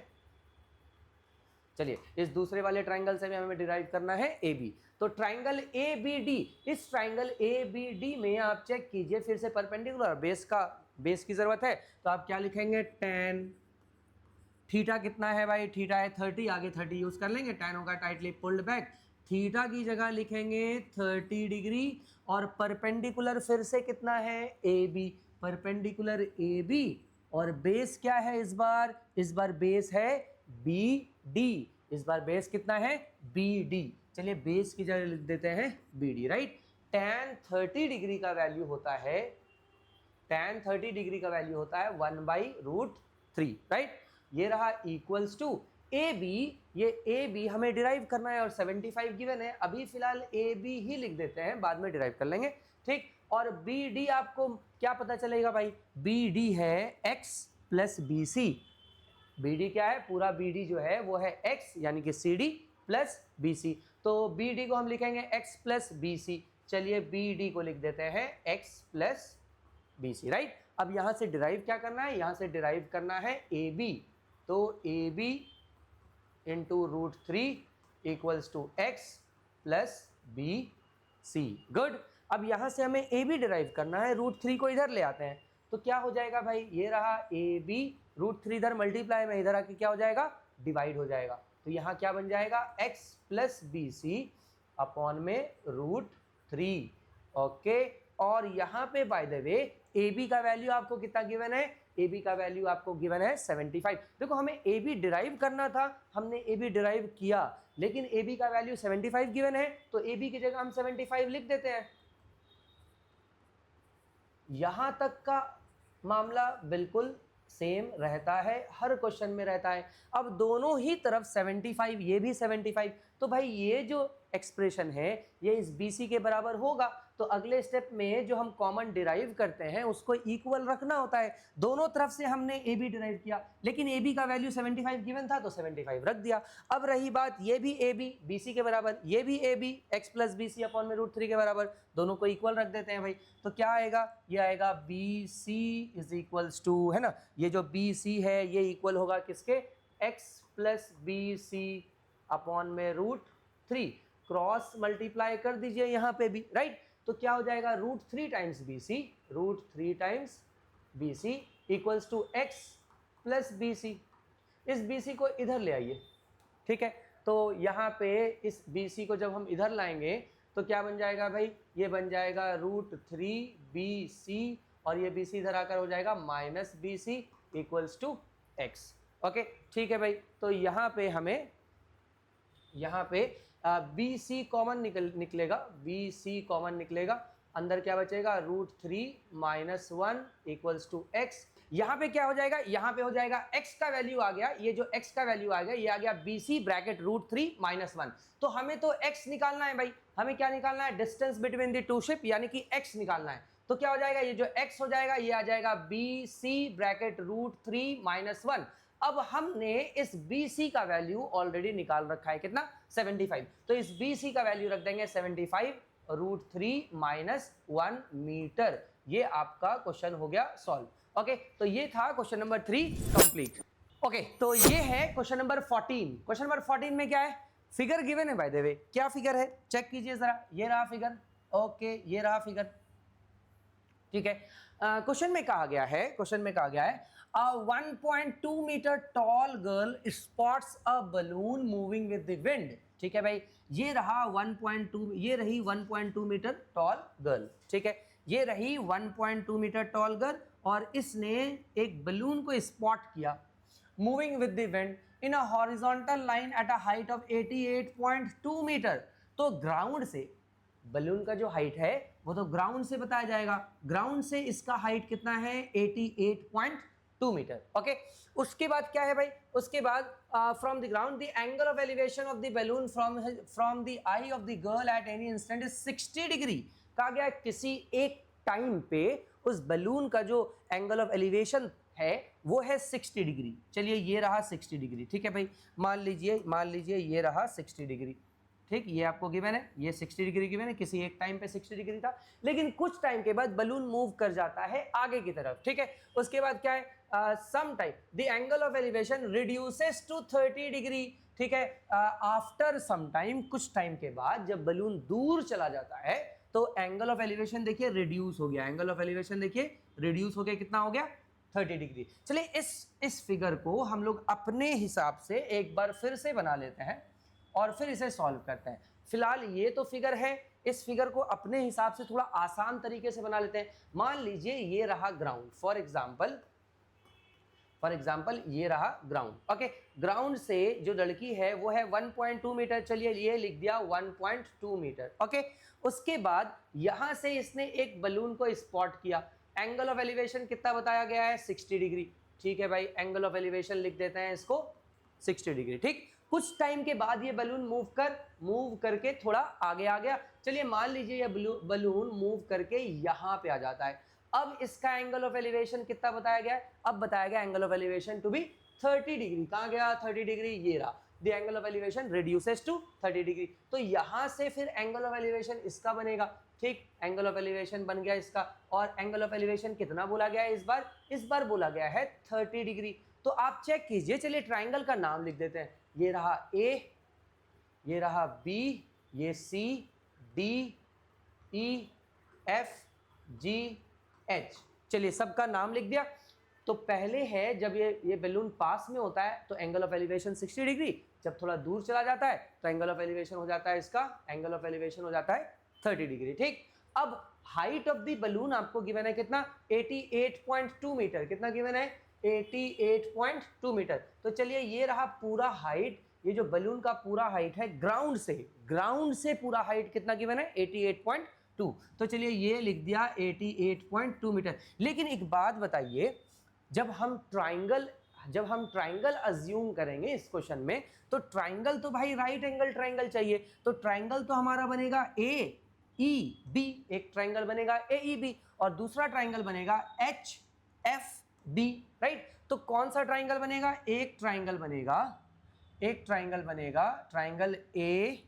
चलिए इस दूसरे वाले ट्राइंगल से भी हमें डिराइव करना है ए बी। तो ट्राइंगल ए बी डी, इस ट्राइंगल ए बी डी में आप चेक कीजिए फिर से परपेंडिकुलर बेस की जरूरत है, तो आप क्या लिखेंगे, tan थीटा कितना है भाई, थीटा है 30, आगे 30 यूज कर लेंगे, tan होगा टाइटली पुल्ड बैक, थीटा की जगह लिखेंगे 30 डिग्री, और परपेंडिकुलर फिर से कितना है, A B, perpendicular A B, और बेस क्या है इस बार बेस है बी डी, इस बार बेस कितना है, बी डी। चलिए बेस की जगह लिख देते हैं B D, right. tan 30 degree का वैल्यू होता है, tan 30 डिग्री का वैल्यू होता है 1/√3, राइट। ये रहा इक्वल्स टू ए बी, ये ए बी हमें डिराइव करना है और 75 गिवन है, अभी फिलहाल ए बी ही लिख देते हैं, बाद में डिराइव कर लेंगे, ठीक। और बी डी आपको क्या पता चलेगा भाई, बी डी है x plus B C, B D क्या है, पूरा बी डी जो है वो है x यानी कि C D plus B C, तो बी डी को हम लिखेंगे x प्लस बी सी। चलिए बी डी को लिख देते हैं x plus B C, right. अब यहाँ से डिराइव क्या करना है, यहाँ से डिराइव करना है ए बी, तो A B into √3 equals to x plus B C, good. अब यहाँ से हमें ए बी डिराइव करना है, √3 को इधर ले आते हैं, तो क्या हो जाएगा भाई, ये रहा ए बी, √3 इधर मल्टीप्लाई में इधर आके क्या हो जाएगा, डिवाइड हो जाएगा, तो यहाँ क्या बन जाएगा, x plus B C upon में √3, ओके। और यहाँ पे by the way A B का वैल्यू आपको कितना गिवन है, ए बी का वैल्यू आपको गिवन है 75। देखो हमें ए बी डिराइव करना था, हमने ए बी डिराइव किया, लेकिन ए बी का वैल्यू 75 गिवन है, तो ए बी की जगह हम 75 लिख देते हैं। यहां तक का मामला बिल्कुल सेम रहता है, हर क्वेश्चन में रहता है। अब दोनों ही तरफ 75, ये भी 75, तो भाई ये जो एक्सप्रेशन है ये इस BC के बराबर होगा, तो अगले स्टेप में जो हम कॉमन डिराइव करते हैं उसको इक्वल रखना होता है। दोनों तरफ से हमने ए बी डिराइव किया, लेकिन ए बी का वैल्यू 75 गिवन था तो 75 रख दिया। अब रही बात, ये भी ए बी BC के बराबर, ये भी A B x plus B C upon में √3 के बराबर, दोनों को इक्वल रख देते हैं भाई, तो क्या आएगा, ये आएगा BC इज इक्वल्स टू, है ना, ये जो BC है ये इक्वल होगा किसके, x plus B C upon में √3, क्रॉस मल्टीप्लाई कर दीजिए यहाँ पे भी, राइट। तो क्या हो जाएगा, √3 times B C, √3 times B C equals to x plus B C. इस बी सी को इधर ले आइए, ठीक है, तो यहाँ पे इस बी सी को जब हम इधर लाएंगे तो क्या बन जाएगा भाई, ये बन जाएगा √3 बी सी, और ये बी सी इधर आकर हो जाएगा minus B C equals to x, okay, ठीक है भाई। तो यहाँ पे हमें, यहाँ पे बी सी कॉमन निकलेगा, बी सी कॉमन निकलेगा, अंदर क्या बचेगा, √3 माइनस 1 इक्वल्स टू x। यहाँ पे क्या हो जाएगा, यहाँ पे हो जाएगा x का वैल्यू आ गया, ये जो x का वैल्यू आ गया ये आ गया बी सी ब्रैकेट √3 माइनस 1। तो हमें तो x निकालना है भाई, हमें क्या निकालना है, distance between the to ship यानी कि x निकालना है। तो क्या हो जाएगा, ये जो x हो जाएगा ये आ जाएगा बी सी ब्रैकेट √3 माइनस 1। अब हमने इस BC का वैल्यू ऑलरेडी निकाल रखा है, कितना, 75, तो इस BC का वैल्यू रख देंगे 75 √3 माइनस 1 मीटर। ये आपका क्वेश्चन हो गया सॉल्व, ओके। तो ये था क्वेश्चन नंबर 3 कंप्लीट, ओके। तो ये है क्वेश्चन नंबर 14। क्वेश्चन नंबर 14 में क्या है, फिगर गिवन है बाय द वे, क्या फिगर है चेक कीजिए जरा, ये रहा फिगर, ओके, ये रहा फिगर, ठीक है। क्वेश्चन में कहा गया है, क्वेश्चन में कहा गया है, a 1.2 metre tall girl spots a balloon moving with the wind, ठीक है भाई, ये रहा 1.2, ये रही 1.2 मीटर टॉल गर्ल, ठीक है, ये रही 1.2 मीटर टॉल गर्ल, और इसने एक बलून को स्पॉट किया moving with the wind in a horizontal line at a height of 88.2 metre. तो ग्राउंड से बलून का जो हाइट है वो तो ग्राउंड से बताया जाएगा, ग्राउंड से इसका हाइट कितना है, 88.2 मीटर, ओके। उसके बाद क्या है भाई, उसके बाद from the ground the angle of elevation of the balloon from the I of the girl at any instant is 60 degree. कहा गया किसी एक टाइम पे उस बलून का जो एंगल ऑफ एलिवेशन है वो है 60 डिग्री। चलिए ये रहा 60 डिग्री, ठीक है भाई, मान लीजिए ये रहा 60 डिग्री, ठीक, ये आपको गिवन है, ये 60 डिग्री गिवन है, किसी एक टाइम पे 60 डिग्री था, लेकिन कुछ टाइम के बाद बलून मूव कर जाता है आगे की तरफ, ठीक है। उसके बाद क्या है, some time the angle of elevation reduces to 30 degree, ठीक है। आफ्टर सम टाइम, कुछ टाइम के बाद जब बलून दूर चला जाता है तो एंगल ऑफ एलिवेशन देखिए रिड्यूस हो गया, एंगल ऑफ एलिवेशन देखिए रिड्यूस हो गया, कितना हो गया 30 डिग्री। चलिए इस फिगर को हम लोग अपने हिसाब से एक बार फिर से बना लेते हैं और फिर इसे सॉल्व करते हैं। फिलहाल ये तो फिगर है, इस फिगर को अपने हिसाब से थोड़ा आसान तरीके से बना लेते हैं। मान लीजिए ये रहा ग्राउंड, फॉर एग्जाम्पल ये रहा ग्राउंड, ओके। ग्राउंड से जो लड़की है वो है 1.2 मीटर, चलिए ये लिख दिया 1.2 मीटर, ओके। उसके बाद यहां से इसने एक बलून को स्पॉट किया, एंगल ऑफ एलिवेशन कितना बताया गया है 60 डिग्री, ठीक है भाई। एंगल ऑफ एलिवेशन लिख देते हैं इसको 60 डिग्री, ठीक। कुछ टाइम के बाद ये बलून मूव करके थोड़ा आगे आ गया, चलिए मान लीजिए ये बलून मूव करके यहाँ पे आ जाता है। अब इसका एंगल ऑफ एलिवेशन कितना बताया गया है, अब बताया गया angle of elevation to be 30 degree. कहाँ गया 30 डिग्री, ये रहा। The angle of elevation reduces to 30 degree, तो यहाँ से फिर एंगल ऑफ एलिवेशन इसका बनेगा, ठीक। एंगल ऑफ एलिवेशन बन गया इसका, और एंगल ऑफ एलिवेशन कितना बोला गया है इस बार बोला गया है 30 डिग्री। तो आप चेक कीजिए, चलिए ट्राइंगल का नाम लिख देते हैं, ये रहा ए, ये रहा बी, ये सी, डी, ई, एफ, जी, एच। चलिए सबका नाम लिख दिया। तो पहले है जब ये बैलून पास में होता है तो एंगल ऑफ एलिवेशन 60 डिग्री, जब थोड़ा दूर चला जाता है तो एंगल ऑफ एलिवेशन हो जाता है इसका, एंगल ऑफ एलिवेशन हो जाता है 30 डिग्री, ठीक। अब हाइट ऑफ द बलून आपको गिवन है कितना 88.2 मीटर, कितना गिवन है 88.2 मीटर। तो चलिए ये रहा पूरा हाइट, ये जो बलून का पूरा हाइट है ग्राउंड से पूरा हाइट कितना गिवन है 88.2। तो चलिए ये लिख दिया 88.2 मीटर। लेकिन एक बात बताइए, जब हम ट्राइंगल अज्यूम करेंगे इस क्वेश्चन में, तो ट्राइंगल तो भाई राइट एंगल ट्राइंगल चाहिए, तो ट्राइंगल तो हमारा बनेगा ए ई बी, एक ट्राइंगल बनेगा ए ई बी और दूसरा ट्राइंगल बनेगा एच एफ बी, राइट। तो कौन सा ट्राइंगल बनेगा, एक ट्राइंगल बनेगा ट्राइंगल ए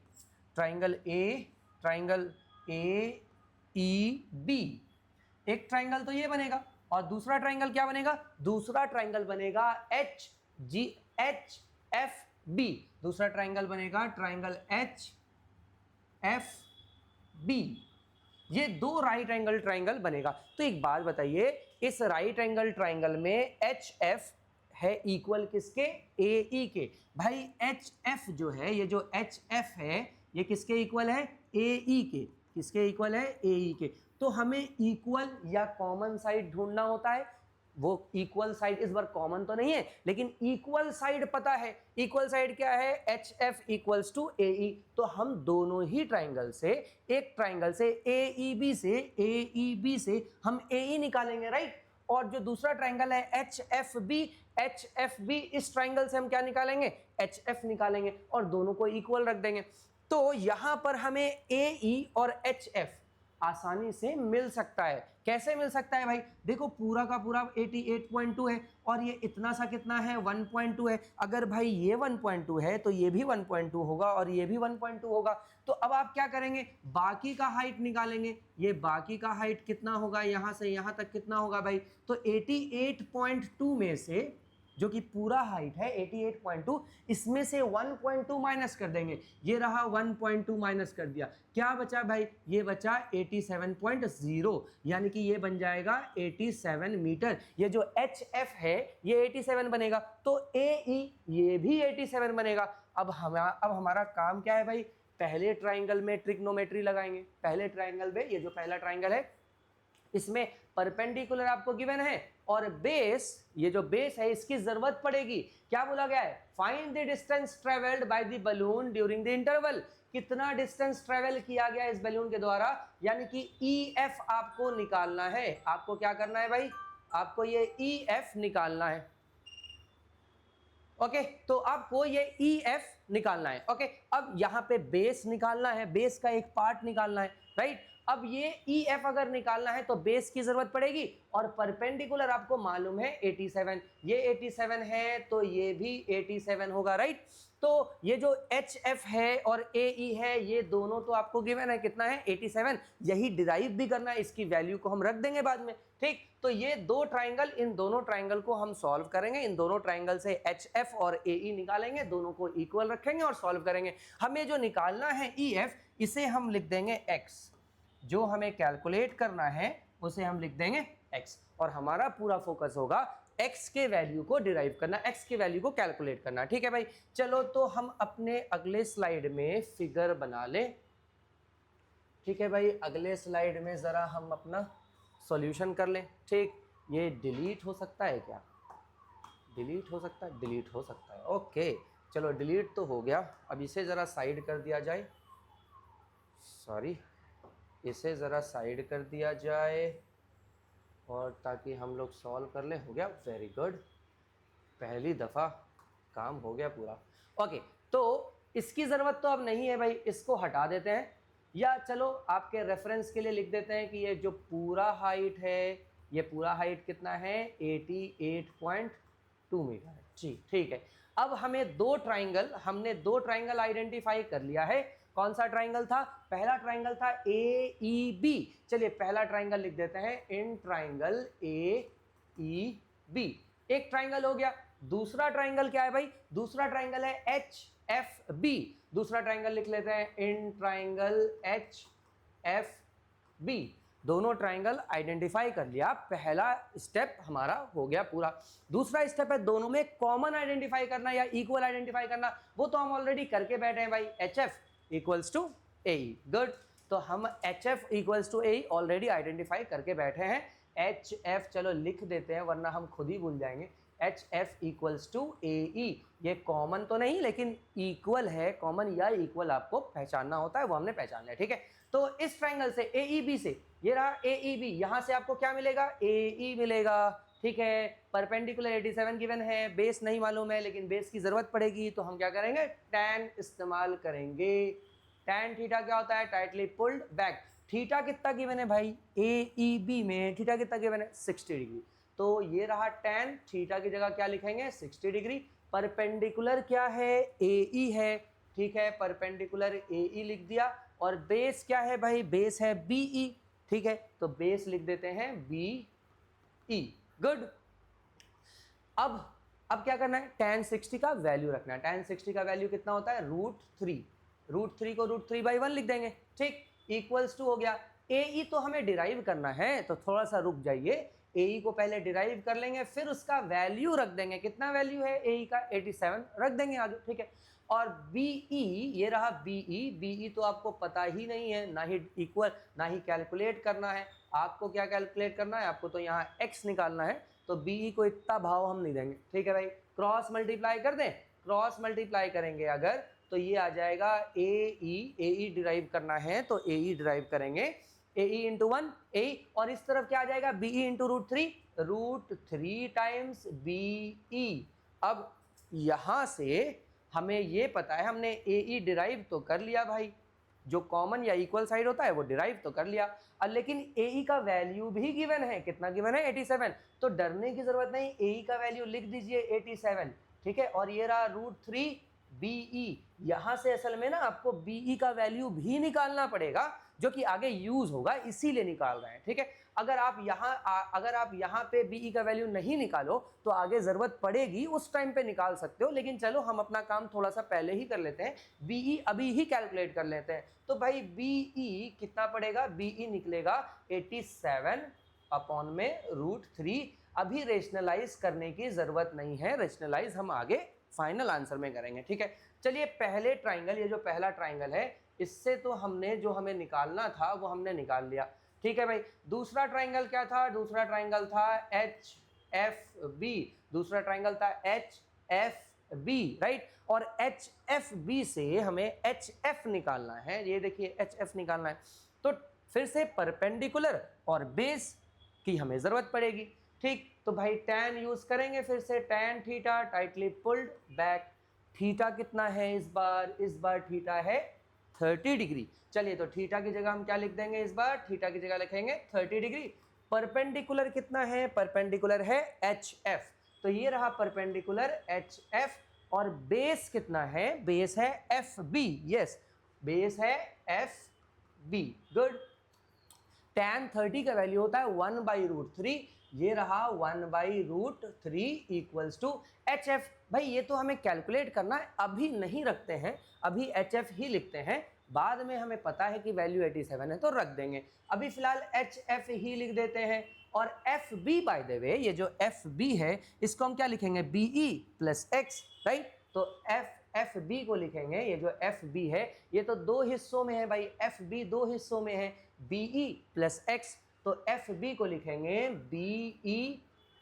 ई बी, एक ट्राइंगल तो ये बनेगा, और दूसरा ट्राइंगल क्या बनेगा, दूसरा ट्राइंगल बनेगा एच एफ बी, दूसरा ट्राइंगल बनेगा ट्राइंगल एच एफ बी। ये दो राइट एंगल ट्राइंगल बनेगा। तो एक बात बताइए, इस राइट एंगल ट्राइंगल में एच एफ है इक्वल किसके, ए ई के। भाई एच एफ जो है, ये जो एच एफ है ये किसके इक्वल है, ए ई के। किसके इक्वल है, ए ई के। तो हमें इक्वल या कॉमन साइड ढूंढना होता है। वो इक्वल साइड इस बार कॉमन तो नहीं है, लेकिन इक्वल साइड पता है। इक्वल साइड क्या है, एच एफ इक्वल्स टू ए ई। तो हम दोनों ही ट्राइंगल से, एक ट्राइंगल से ए ई बी से हम ए ई निकालेंगे, राइट। और जो दूसरा ट्राइंगल है एच एफ बी, इस ट्राइंगल से हम क्या निकालेंगे, एच एफ निकालेंगे और दोनों को इक्वल रख देंगे। तो यहां पर हमें ए ई और एच एफ आसानी से मिल सकता है। कैसे मिल सकता है भाई, देखो पूरा का पूरा 88.2 है और ये इतना सा कितना है 1.2 है। अगर भाई ये 1.2 है तो ये भी 1.2 होगा और ये भी 1.2 होगा। तो अब आप क्या करेंगे, बाकी का हाइट निकालेंगे। ये बाकी का हाइट कितना होगा, यहाँ से यहाँ तक कितना होगा भाई, तो 88.2 में से जो कि पूरा हाइट है 88.2, इसमें से 1.2 माइनस कर देंगे। ये रहा 1.2 माइनस कर दिया, क्या बचा भाई, ये बचा 87.0, यानी कि ये बन जाएगा 87 मीटर। ये जो एच एफ है ये 87 बनेगा, तो ए ई ये भी 87 बनेगा। अब हमारा काम क्या है भाई, पहले ट्राइंगल में ट्रिग्नोमेट्री लगाएंगे। पहले ट्राइंगल में, ये जो पहला ट्राइंगल है इसमें परपेंडिकुलर आपको गिवन है और बेस, ये जो बेस है इसकी जरूरत पड़ेगी। क्या बोला गया है, find the distance travelled by the balloon during the interval. कितना डिस्टेंस ट्रेवल किया गया इस बलून के द्वारा, यानी कि ई एफ आपको निकालना है। आपको क्या करना है भाई, आपको ये ई एफ निकालना है। ओके, तो आपको ये ई एफ निकालना है। ओके, अब यहाँ पे बेस निकालना है, बेस का एक पार्ट निकालना है, राइट। अब ये ई एफ अगर निकालना है तो बेस की जरूरत पड़ेगी और परपेंडिकुलर आपको मालूम है 87, ये 87 है तो ये भी 87 होगा, राइट। तो ये जो एच एफ है और ए ई है ये दोनों तो आपको गिवन है, कितना है 87, यही डिराइव भी करना है, इसकी वैल्यू को हम रख देंगे बाद में, ठीक। तो ये दो ट्राइंगल, इन दोनों ट्राइंगल को हम सॉल्व करेंगे, इन दोनों ट्राइंगल से एच एफ और ए ई निकालेंगे, दोनों को इक्वल रखेंगे और सॉल्व करेंगे। हमें जो निकालना है ई एफ, इसे हम लिख देंगे एक्स, जो हमें कैलकुलेट करना है उसे हम लिख देंगे x, और हमारा पूरा फोकस होगा x के वैल्यू को डिराइव करना, x के वैल्यू को कैलकुलेट करना, ठीक है भाई। चलो तो हम अपने अगले स्लाइड में फिगर बना ले, ठीक है भाई। अगले स्लाइड में जरा हम अपना सॉल्यूशन कर लें, ठीक। ये डिलीट हो सकता है क्या? डिलीट हो सकता है, डिलीट हो सकता है, ओके चलो डिलीट तो हो गया। अब इसे ज़रा साइड कर दिया जाए, सॉरी, इसे ज़रा साइड कर दिया जाए और ताकि हम लोग सॉल्व कर लें। हो गया, वेरी गुड, पहली दफ़ा काम हो गया पूरा। ओके, तो इसकी ज़रूरत तो अब नहीं है भाई, इसको हटा देते हैं, या चलो आपके रेफरेंस के लिए लिख देते हैं कि ये जो पूरा हाइट है, ये पूरा हाइट कितना है 88.2 मीटर है, जी ठीक है। अब हमें हमने दो ट्राइंगल आइडेंटिफाई कर लिया है। कौन सा ट्राइंगल था? पहला ट्राइंगल था ए ई बी। चलिए पहला ट्राइंगल लिख देते हैं, in triangle A E B, एक ट्राइंगल हो गया। दूसरा ट्राइंगल क्या है भाई? दूसरा ट्राइंगल है एच एफ बी। दूसरा ट्राइंगल लिख लेते हैं, in triangle H F B. दोनों ट्राइंगल आइडेंटिफाई कर लिया, पहला स्टेप हमारा हो गया पूरा। दूसरा स्टेप है दोनों में कॉमन आइडेंटिफाई करना या इक्वल आइडेंटिफाई करना, वो तो हम ऑलरेडी करके बैठे हैं भाई। H F equals to A, good. तो हम H F equals to A already identify करके बैठे हैं। एच एफ चलो लिख देते हैं वरना हम खुद ही भूल जाएंगे। एच एफ इक्वल्स टू ए ई, ये कॉमन तो नहीं लेकिन इक्वल है, कॉमन या इक्वल आपको पहचानना होता है, वो हमने पहचान लिया, ठीक है। तो इस ट्राइंगल से ए ई बी से, ये रहा ए ई बी, यहाँ से आपको क्या मिलेगा? ए ई मिलेगा, ठीक है। परपेंडिकुलर 87 गिवन है, बेस नहीं मालूम है लेकिन बेस की ज़रूरत पड़ेगी तो हम क्या करेंगे? टैन इस्तेमाल करेंगे। टैन थीटा क्या होता है? Tightly pulled back. थीटा कितना गिवन है भाई? ए ई बी में थीटा कितना गिवन है? 60 डिग्री। तो ये रहा टैन, थीटा की जगह क्या लिखेंगे? 60 डिग्री। परपेंडिकुलर क्या है? ए ई है, ठीक है, परपेंडिकुलर ए ई लिख दिया। और बेस क्या है भाई? बेस है बी ई, ठीक है, तो बेस लिख देते हैं बी ई, गुड। अब क्या करना है? tan 60 का वैल्यू रखना है। tan 60 का वैल्यू कितना होता है? √3। √3 को √3/1 लिख देंगे, ठीक, इक्वल्स टू हो गया। ए ई तो हमें डिराइव करना है तो थोड़ा सा रुक जाइए, ए ई को पहले डिराइव कर लेंगे फिर उसका वैल्यू रख देंगे। कितना वैल्यू है ए ई का? 87 रख देंगे आगे, ठीक है। और बी ई, ये रहा बी ई। बी ई तो आपको पता ही नहीं है, ना ही इक्वल ना ही कैलकुलेट करना है। आपको क्या कैलकुलेट करना है? आपको तो यहाँ एक्स निकालना है, तो बी ई को इतना भाव हम नहीं देंगे, ठीक है भाई। क्रॉस मल्टीप्लाई कर दें, क्रॉस मल्टीप्लाई करेंगे अगर तो ये आ जाएगा ए ई डिराइव करना है तो ए ई डिराइव करेंगे, ए ई इंटू 1 ए, और इस तरफ क्या आ जाएगा? B E into √3 times B E. अब यहाँ से हमें ये पता है, हमने ए ई डिराइव तो कर लिया भाई, जो कॉमन या इक्वल साइड होता है वो डिराइव तो कर लिया, लेकिन ए ई का वैल्यू भी गिवन है। कितना गिवन है? 87। तो डरने की जरूरत नहीं, ए ई का वैल्यू लिख दीजिए 87, ठीक है। और ये रहा √3 बी ई। यहाँ से असल में ना आपको बी ई का वैल्यू भी निकालना पड़ेगा जो कि आगे यूज होगा, इसीलिए निकाल रहे हैं, ठीक है। अगर आप यहाँ पे बी ई का वैल्यू नहीं निकालो तो आगे ज़रूरत पड़ेगी, उस टाइम पे निकाल सकते हो, लेकिन चलो हम अपना काम थोड़ा सा पहले ही कर लेते हैं, बी ई अभी ही कैलकुलेट कर लेते हैं। तो भाई बी ई कितना पड़ेगा? बी ई निकलेगा 87 अपॉन में √3। अभी रेशनलाइज करने की ज़रूरत नहीं है, रेशनलाइज हम आगे फाइनल आंसर में करेंगे, ठीक है। चलिए पहले ट्राइंगल, ये जो पहला ट्राइंगल है इससे तो हमने जो हमें निकालना था वो हमने निकाल लिया, ठीक है भाई। दूसरा ट्राइंगल क्या था? दूसरा ट्राइंगल था एच एफ बी। दूसरा ट्राइंगल था एच एफ बी, राइट। और एच एफ बी से हमें एच एफ निकालना है, ये देखिए एच एफ निकालना है। तो फिर से परपेंडिकुलर और बेस की हमें ज़रूरत पड़ेगी, ठीक। तो भाई टैन यूज़ करेंगे, फिर से tan theta tightly pulled back. Theta कितना है इस बार? इस बार थीटा है 30 डिग्री। चलिए तो थीटा की जगह हम क्या लिख देंगे इस बार, थीटा की जगह लिखेंगे 30 डिग्री। परपेंडिकुलर कितना है, परपेंडिकुलर है HF, तो ये रहा परपेंडिकुलर HF। और बेस कितना है, बेस है FB, यस बेस है FB, गुड। tan 30 का वैल्यू होता है 1/√3, ये रहा 1/√3 इक्वल्स टू HF। भाई ये तो हमें कैलकुलेट करना है, अभी नहीं रखते हैं, अभी HF ही लिखते हैं, बाद में हमें पता है कि वैल्यू 87 है तो रख देंगे, अभी फिलहाल HF ही लिख देते हैं। और FB बाय द वे, ये जो FB है इसको हम क्या लिखेंगे, BE प्लस x, राइट। तो FB को लिखेंगे, ये जो FB है ये तो दो हिस्सों में है भाई, FB दो हिस्सों में है, BE प्लस x, तो FB को लिखेंगे BE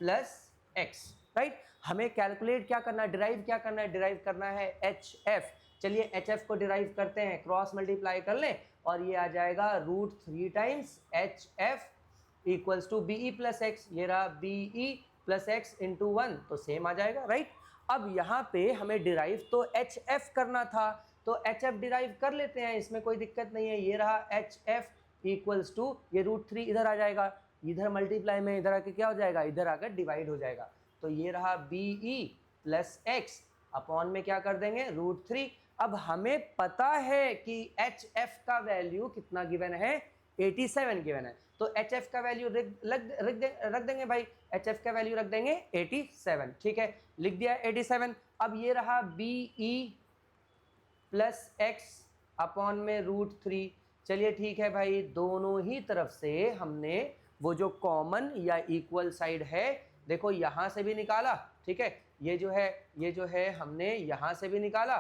प्लस x, राइट। हमें कैलकुलेट क्या करना है, डिराइव क्या करना है, डिराइव करना है HF। चलिए HF को डिराइव करते हैं, क्रॉस मल्टीप्लाई कर लें और ये आ जाएगा √3 times HF equals to BE plus x, ये रहा BE प्लस x इंटू 1, तो सेम आ जाएगा, राइट। अब यहाँ पे हमें डिराइव तो HF करना था, तो HF डिराइव कर लेते हैं, इसमें कोई दिक्कत नहीं है। ये रहा HF इक्वल्स टू, ये √3 इधर आ जाएगा, इधर मल्टीप्लाई में इधर आके क्या हो जाएगा, इधर आकर डिवाइड हो जाएगा, तो ये रहा BE प्लस x अपॉन में क्या कर देंगे √3। अब हमें पता है कि HF का वैल्यू कितना गिवन है, 87 गिवन है, तो HF का वैल्यू रख देंगे भाई, HF का वैल्यू रख देंगे 87, ठीक है, लिख दिया 87। अब ये रहा BE प्लस x अपॉन में √3। चलिए ठीक है भाई, दोनों ही तरफ से हमने वो जो कॉमन या इक्वल साइड है, देखो यहाँ से भी निकाला, ठीक है, ये जो है हमने यहाँ से भी निकाला,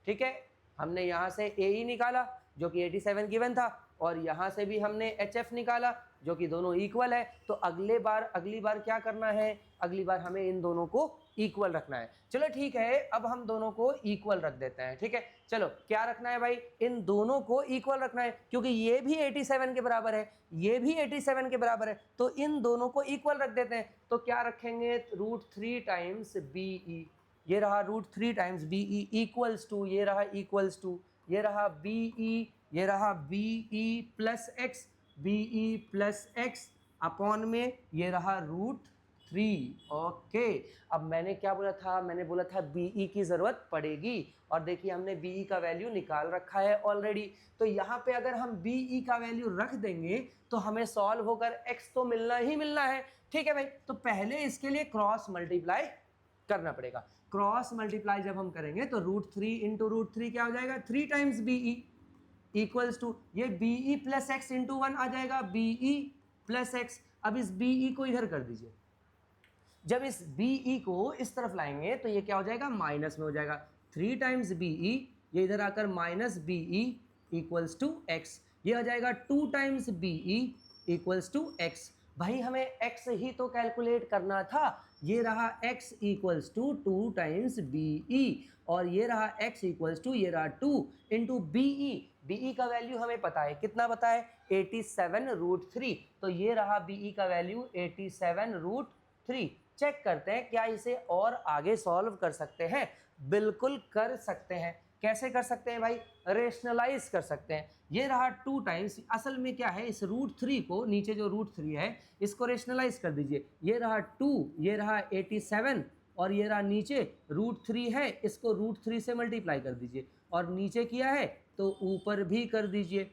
ठीक है, हमने यहाँ से AE निकाला जो कि 87 गिवन था, और यहाँ से भी हमने HF निकाला जो कि दोनों इक्वल है। तो अगली बार क्या करना है, अगली बार हमें इन दोनों को इक्वल रखना है। चलो ठीक है, अब हम दोनों को इक्वल रख देते हैं, ठीक है। चलो क्या रखना है भाई, इन दोनों को इक्वल रखना है, क्योंकि ये भी 87 के बराबर है, ये भी 87 के बराबर है, तो इन दोनों को इक्वल रख देते हैं। तो क्या रखेंगे, √3 टाइम्स BE, ये रहा √3 टाइम्स BE इक्वल्स टू, ये रहा इक्वल्स टू, ये रहा BE, ये रहा BE plus x, BE plus x upon में ये रहा √3। ओके, अब मैंने क्या बोला था, मैंने बोला था BE की ज़रूरत पड़ेगी, और देखिए हमने BE का वैल्यू निकाल रखा है ऑलरेडी। तो यहाँ पे अगर हम BE का वैल्यू रख देंगे तो हमें सॉल्व होकर x तो मिलना ही मिलना है, ठीक है भाई। तो पहले इसके लिए क्रॉस मल्टीप्लाई करना पड़ेगा, क्रॉस मल्टीप्लाई जब हम करेंगे तो √3 इंटू √3 क्या हो जाएगा, 3 टाइम्स BE इक्वल्स टू, ये BE प्लस x इंटू 1 आ जाएगा, BE प्लस x। अब इस BE को इधर कर दीजिए, जब इस BE को इस तरफ लाएंगे तो ये क्या हो जाएगा, माइनस में हो जाएगा, 3 टाइम्स BE, ये इधर आकर minus BE equals to x, ये हो जाएगा 2 times BE equals to x। भाई हमें x ही तो कैलकुलेट करना था, ये रहा x equals to 2 times BE, और ये रहा x इक्वल्स टू, ये रहा 2 इंटू BE। BE का वैल्यू हमें पता है, कितना पता है, 87√3, तो ये रहा BE का वैल्यू 87√3। चेक करते हैं क्या इसे और आगे सॉल्व कर सकते हैं, बिल्कुल कर सकते हैं। कैसे कर सकते हैं भाई, रेशनलाइज कर सकते हैं। ये रहा 2 टाइम्स, असल में क्या है, इस √3 को, नीचे जो √3 है इसको रेशनलाइज कर दीजिए, ये रहा 2, ये रहा 87, और ये रहा नीचे √3 है, इसको √3 से मल्टीप्लाई कर दीजिए, और नीचे किया है तो ऊपर भी कर दीजिए,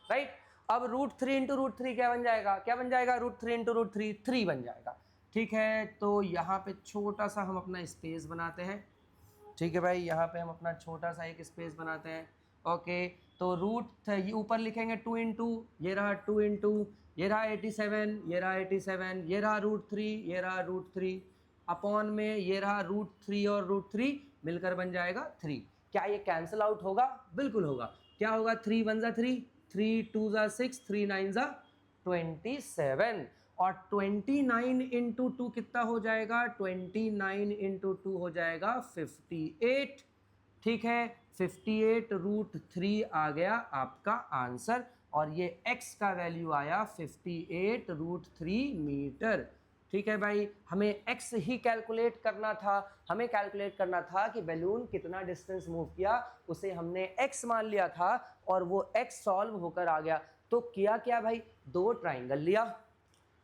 राइट। अब √3 इंटू √3 क्या बन जाएगा, क्या बन जाएगा, √3 इंटू √3 3 बन जाएगा, ठीक है। तो यहाँ पे छोटा सा हम अपना स्पेस बनाते हैं, ठीक है भाई, यहाँ पे हम अपना छोटा सा एक स्पेस बनाते हैं, ओके। तो ये ऊपर लिखेंगे 2 इंटू, ये रहा 2 इंटू, ये रहा 87, ये रहा 87, ये रहा √3, ये रहा √3 अपॉन में ये रहा √3 और √3 मिलकर बन जाएगा 3। क्या ये कैंसिल आउट होगा, बिल्कुल होगा। क्या होगा, 3 1 ज़ा 3, 3 2 ज़ा 6, 3 9 ज़ा 27, और 29 इंटू 2 कितना हो जाएगा, 29 इंटू 2 हो जाएगा 58, ठीक है। 58 √3 आ गया आपका आंसर, और ये x का वैल्यू आया 58 √3 मीटर, ठीक है भाई, हमें x ही कैलकुलेट करना था, हमें कैलकुलेट करना था कि बैलून कितना डिस्टेंस मूव किया, उसे हमने x मान लिया था और वो x सॉल्व होकर आ गया। तो किया क्या भाई, दो ट्राइंगल लिया,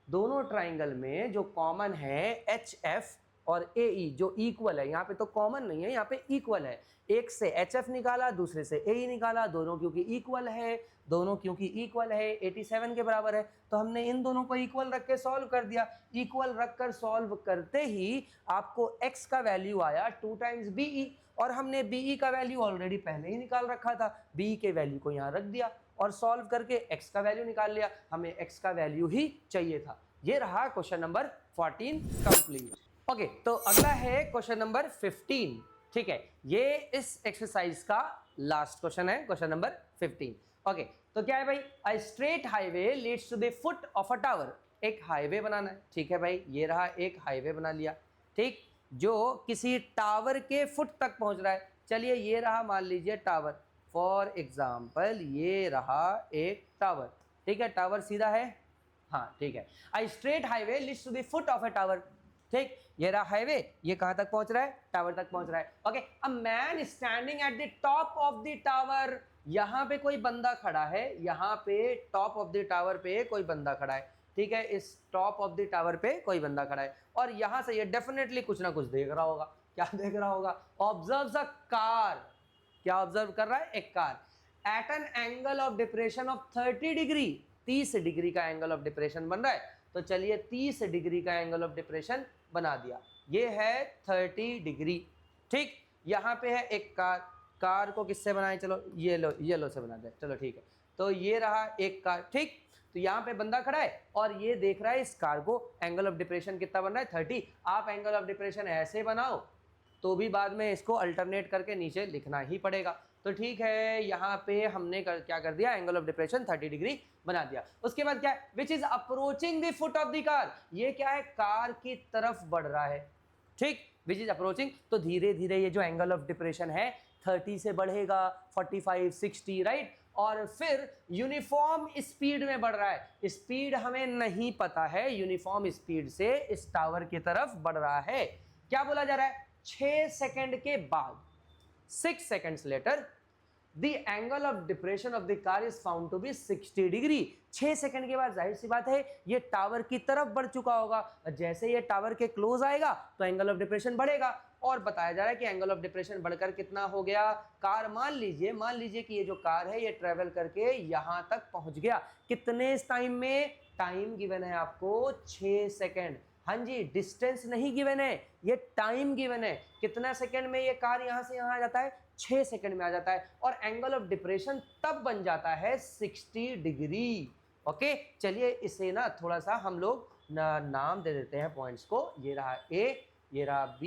दोनों ट्राइंगल में जो कॉमन है HF और AE जो इक्वल है, यहाँ पे तो कॉमन नहीं है, यहाँ पे इक्वल है, एक से HF निकाला, दूसरे से AE निकाला, दोनों क्योंकि इक्वल है, दोनों क्योंकि इक्वल है 87 के बराबर है, तो हमने इन दोनों को इक्वल रख के सॉल्व कर दिया। इक्वल रख कर सॉल्व करते ही आपको x का वैल्यू आया 2 टाइम्स BE, और हमने BE का वैल्यू ऑलरेडी पहले ही निकाल रखा था, BE के वैल्यू को यहाँ रख दिया और सॉल्व करके x का वैल्यू निकाल लिया, हमें x का वैल्यू ही चाहिए था। ये रहा क्वेश्चन नंबर 14 कंप्लीट। ओके, तो अगला है क्वेश्चन नंबर 15। ठीक है, ये इस एक्सरसाइज का लास्ट क्वेश्चन है, क्वेश्चन नंबर 15। ओके, तो क्या है भाई, a straight highway leads to the foot of a tower. एक हाईवे बनाना है, ठीक है भाई, ये रहा एक हाईवे बना लिया, ठीक, जो किसी टावर के फुट तक पहुंच रहा है। चलिए ये रहा, मान लीजिए टावर, फॉर एग्जाम्पल ये रहा एक टावर, ठीक है, टावर सीधा है, हाँ ठीक है। A straight highway leads to the foot of a tower, ठीक, ये रहा हाईवे, ये कहां तक पहुंच रहा है, टावर तक पहुंच रहा है। Okay, a man standing at the top of the tower, यहां पे कोई बंदा खड़ा है, यहां पे टॉप ऑफ द टावर पे कोई बंदा खड़ा है, ठीक है, इस टॉप ऑफ द टावर पे कोई बंदा खड़ा है, और यहां से ये डेफिनेटली कुछ ना कुछ देख रहा होगा। क्या देख रहा होगा, ऑब्जर्व्स अ कार, क्या ऑब्जर्व कर रहा है, एक car, at an angle of depression of 30 degree, 30 degree का एंगल ऑफ डिप्रेशन बन रहा है। तो चलिए 30 डिग्री का एंगल ऑफ डिप्रेशन बना दिया, ये है 30 डिग्री, ठीक। यहाँ पे है एक कार, कार को किससे बनाए, चलो येलो से बना दे, चलो ठीक है। तो ये रहा एक कार, ठीक, तो यहाँ पे बंदा खड़ा है और ये देख रहा है इस कार को, एंगल ऑफ डिप्रेशन कितना बन रहा है, 30। आप एंगल ऑफ डिप्रेशन ऐसे बनाओ तो भी बाद में इसको अल्टरनेट करके नीचे लिखना ही पड़ेगा। तो ठीक है, यहाँ पे हमने क्या कर दिया, एंगल ऑफ डिप्रेशन 30 डिग्री बना दिया। उसके बाद क्या है, which is approaching the foot of the car, ये क्या है, कार की तरफ बढ़ रहा है, ठीक, विच इज अप्रोचिंग, तो धीरे धीरे ये जो एंगल ऑफ डिप्रेशन है 30 से बढ़ेगा 45, 60, राइट, और फिर यूनिफॉर्म स्पीड में बढ़ रहा है, स्पीड हमें नहीं पता है, यूनिफॉर्म स्पीड से इस टावर की तरफ बढ़ रहा है। क्या बोला जा रहा है, 6 सेकंड के बाद, 6 seconds later, the angle of depression of the car is found to be 60 degree. 6 second के बाद जाहिर सी बात है ये टावर की तरफ बढ़ चुका होगा, जैसे ये टावर के क्लोज आएगा तो एंगल ऑफ डिप्रेशन बढ़ेगा, और बताया जा रहा है कि एंगल ऑफ डिप्रेशन बढ़कर कितना हो गया, कार मान लीजिए कि ये जो कार है ये ट्रेवल करके यहां तक पहुंच गया, कितने टाइम में, टाइम गिवन है आपको 6 सेकंड, हाँ जी, डिस्टेंस नहीं गिवन है, ये टाइम गिवन है, कितना सेकंड में ये कार यहां से यहां आ जाता है, 6 सेकंड में आ जाता है, और एंगल ऑफ डिप्रेशन तब बन जाता है 60 डिग्री। ओके, चलिए इसे ना थोड़ा सा हम लोग नाम दे देते हैं पॉइंट्स को, ये रहा A, ये रहा B,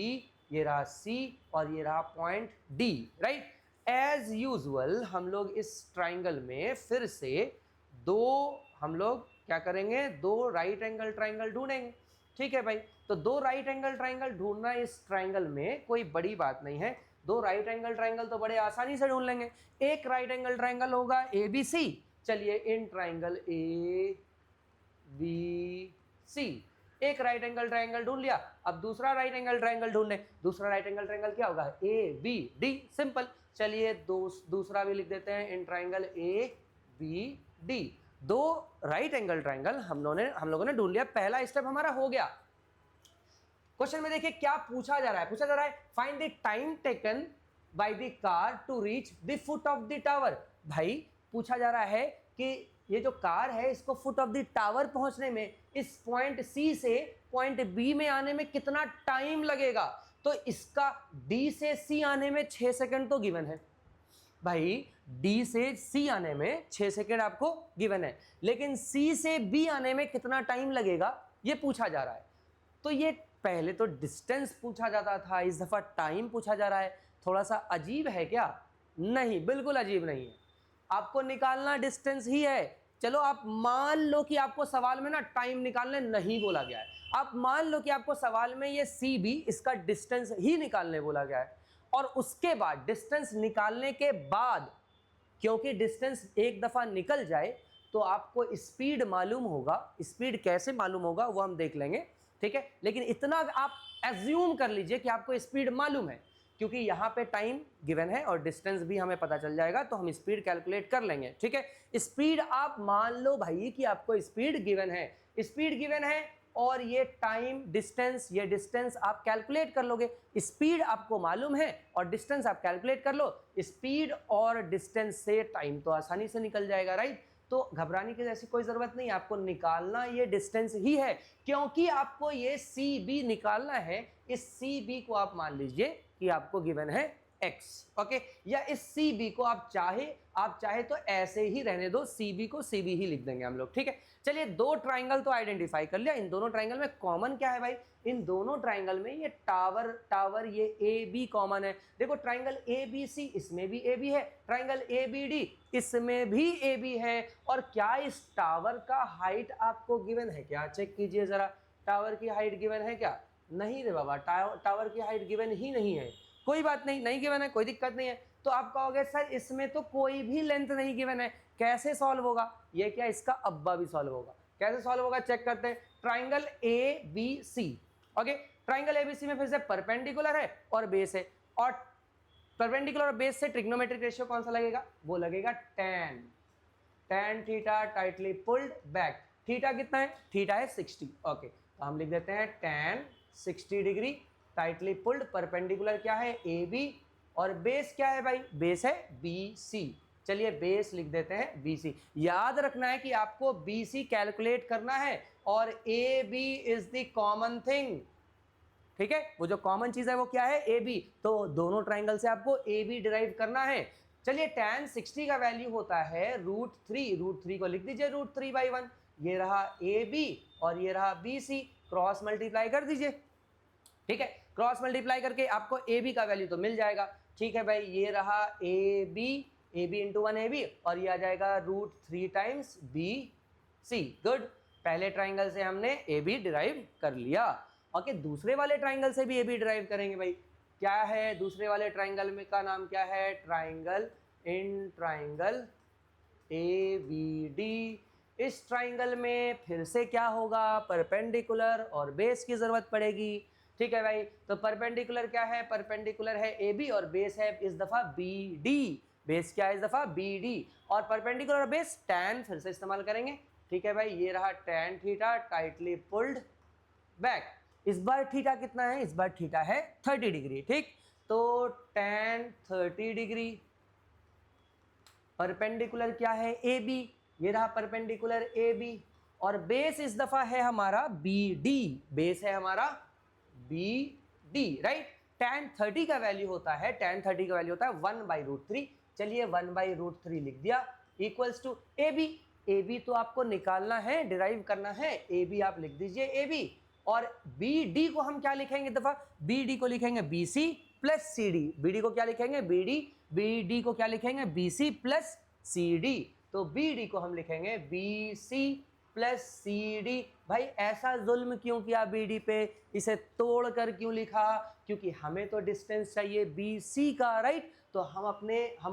ये रहा C, और ये रहा पॉइंट D, राइट। एज यूजुअल हम लोग इस ट्राइंगल में फिर से हम लोग क्या करेंगे, 2 राइट एंगल ट्राइंगल ढूंढेंगे, ठीक है भाई। तो 2 राइट एंगल ट्राइंगल ढूंढना इस ट्राइंगल में कोई बड़ी बात नहीं है, 2 राइट एंगल ट्राइंगल तो बड़े आसानी से ढूंढ लेंगे। एक राइट एंगल ट्राइंगल होगा ABC, चलिए इन ट्राइंगल ABC, एक राइट एंगल ट्राइंगल ढूंढ लिया। अब दूसरा राइट एंगल ट्राइंगल ढूंढने, दूसरा राइट एंगल ट्राइंगल क्या होगा, ABD, सिंपल। चलिए दूसरा भी लिख देते हैं, in triangle ABD। 2 right angle triangle हम लोगों ने ढूंढ लिया, पहला स्टेप हमारा हो गया। क्वेश्चन में देखिए क्या पूछा जा रहा है, find the time taken by the car to reach the foot of the tower. भाई पूछा जा रहा है कि ये जो कार है इसको फुट ऑफ द टावर पहुंचने में, इस पॉइंट C से पॉइंट B में आने में कितना टाइम लगेगा, तो इसका D से C आने में 6 सेकंड तो गिवन है भाई, D से C आने में 6 सेकंड आपको गिवन है, लेकिन C से B आने में कितना टाइम लगेगा ये पूछा जा रहा है। तो ये पहले तो डिस्टेंस पूछा जाता था, इस दफा टाइम पूछा जा रहा है, थोड़ा सा अजीब है क्या, नहीं बिल्कुल अजीब नहीं है, आपको निकालना डिस्टेंस ही है। चलो आप मान लो कि आपको सवाल में ना टाइम निकालने नहीं बोला गया है, आप मान लो कि आपको सवाल में ये CB इसका डिस्टेंस ही निकालने बोला गया है, और उसके बाद डिस्टेंस निकालने के बाद, क्योंकि डिस्टेंस एक दफ़ा निकल जाए तो आपको स्पीड मालूम होगा, स्पीड कैसे मालूम होगा वो हम देख लेंगे, ठीक है। लेकिन इतना आप एज्यूम कर लीजिए कि आपको स्पीड मालूम है, क्योंकि यहाँ पे टाइम गिवन है और डिस्टेंस भी हमें पता चल जाएगा, तो हम स्पीड कैलकुलेट कर लेंगे, ठीक है। स्पीड आप मान लो भाई कि आपको स्पीड गिवन है, स्पीड गिवन है और ये टाइम डिस्टेंस, ये डिस्टेंस आप कैलकुलेट कर लोगे। स्पीड आपको मालूम है और डिस्टेंस आप कैलकुलेट कर लो, स्पीड और डिस्टेंस से टाइम तो आसानी से निकल जाएगा, राइट। तो घबराने की जैसी कोई जरूरत नहीं, आपको निकालना ये डिस्टेंस ही है, क्योंकि आपको ये सी बी निकालना है। इस सी बी को आप मान लीजिए कि आपको गिवन है x, ओके। या इस सी बी को आप चाहे तो ऐसे ही रहने दो, सी बी को सी बी ही लिख देंगे हम लोग, ठीक है। चलिए दो ट्राइंगल तो आइडेंटिफाई कर लिया, इन दोनों ट्राइंगल में कॉमन क्या है भाई? इन दोनों ट्राइंगल में ये टावर ये ए बी कॉमन है। देखो ट्राइंगल ए बी सी, इसमें भी ए बी है, ट्राइंगल ए बी डी, इसमें भी ए बी है। और क्या इस टावर का हाइट आपको गिवन है क्या? चेक कीजिए जरा, टावर की हाइट गिवन है क्या? नहीं रे बाबा, टावर की हाइट गिवन ही नहीं है। कोई बात नहीं, नहीं गिवन है, कोई दिक्कत नहीं है। तो आप कहोगे सर इसमें तो कोई भी लेंथ नहीं गिवन है, कैसे सॉल्व होगा? ये क्या इसका अब्बा भी सॉल्व होगा। कैसे सॉल्व होगा चेक करते हैं। Triangle A B C, okay, triangle A B C में फिर से परपेंडिकुलर है और बेस है, और परपेंडिकुलर और बेस से ट्रिग्नोमेट्रिक रेशियो कौन सा लगेगा? वो लगेगा tan theta tightly pulled back. Theta कितना है? थीटा है 60, ओके। तो हम लिख देते हैं tan 60 degree tightly pulled, perpendicular क्या है? ए बी, और बेस क्या है भाई? बेस है बी सी। चलिए बेस लिख देते हैं बी सी। याद रखना है कि आपको बी सी कैलकुलेट करना है और A B is the common thing, ठीक है। वो जो कॉमन चीज है वो क्या है? A B. तो दोनों ट्राइंगल से आपको ए बी डिराइव करना है। चलिए tan 60 का वैल्यू होता है √3, √3 को लिख दीजिए √3/1। ये रहा ए बी और ये रहा बी सी, क्रॉस मल्टीप्लाई कर दीजिए, ठीक है। क्रॉस मल्टीप्लाई करके आपको ए बी का वैल्यू तो मिल जाएगा, ठीक है भाई। ये रहा A B into 1 A B, और ये आ जाएगा √3 टाइम्स बी सी। गुड, पहले ट्राइंगल से हमने ए बी डिराइव कर लिया, ओके। दूसरे वाले ट्राइंगल से भी ए बी डिराइव करेंगे भाई। क्या है दूसरे वाले ट्राइंगल में का नाम क्या है? Triangle A B D. इस ट्राइंगल में फिर से क्या होगा? परपेंडिकुलर और बेस की जरूरत पड़ेगी, ठीक है भाई। तो परपेंडिकुलर क्या है? परपेंडिकुलर है ए बी और बेस है इस दफा बी डी। बेस क्या है इस दफा? बी डी, और परपेंडिकुलर और बेस tan फिर से इस्तेमाल करेंगे, ठीक है भाई। ये रहा tan theta tightly pulled back. इस बार थीटा कितना है? इस बार थीटा है 30 डिग्री, ठीक। तो tan 30 डिग्री, परपेंडिकुलर क्या है? ए बी, ये रहा परपेंडिकुलर ए बी, और बेस इस दफा है हमारा बी डी, बेस है हमारा बी डी, राइट। tan 30 का वैल्यू होता है 1/√3। चलिए 1/√3 लिख दिया, equals to A B. A B तो आपको निकालना है, डिराइव करना है, ए बी आप लिख दीजिए ए बी। और बी डी को हम क्या लिखेंगे दफा? बी डी को लिखेंगे B C plus C D. B D को क्या लिखेंगे? बी डी को क्या लिखेंगे? B C plus C D. तो बी डी को हम लिखेंगे B C plus C D. भाई ऐसा जुल्म क्यों किया बी डी पे? इसे तोड़ कर क्यों लिखा? क्योंकि हमें तो डिस्टेंस चाहिए बी सी का, राइट। तो हम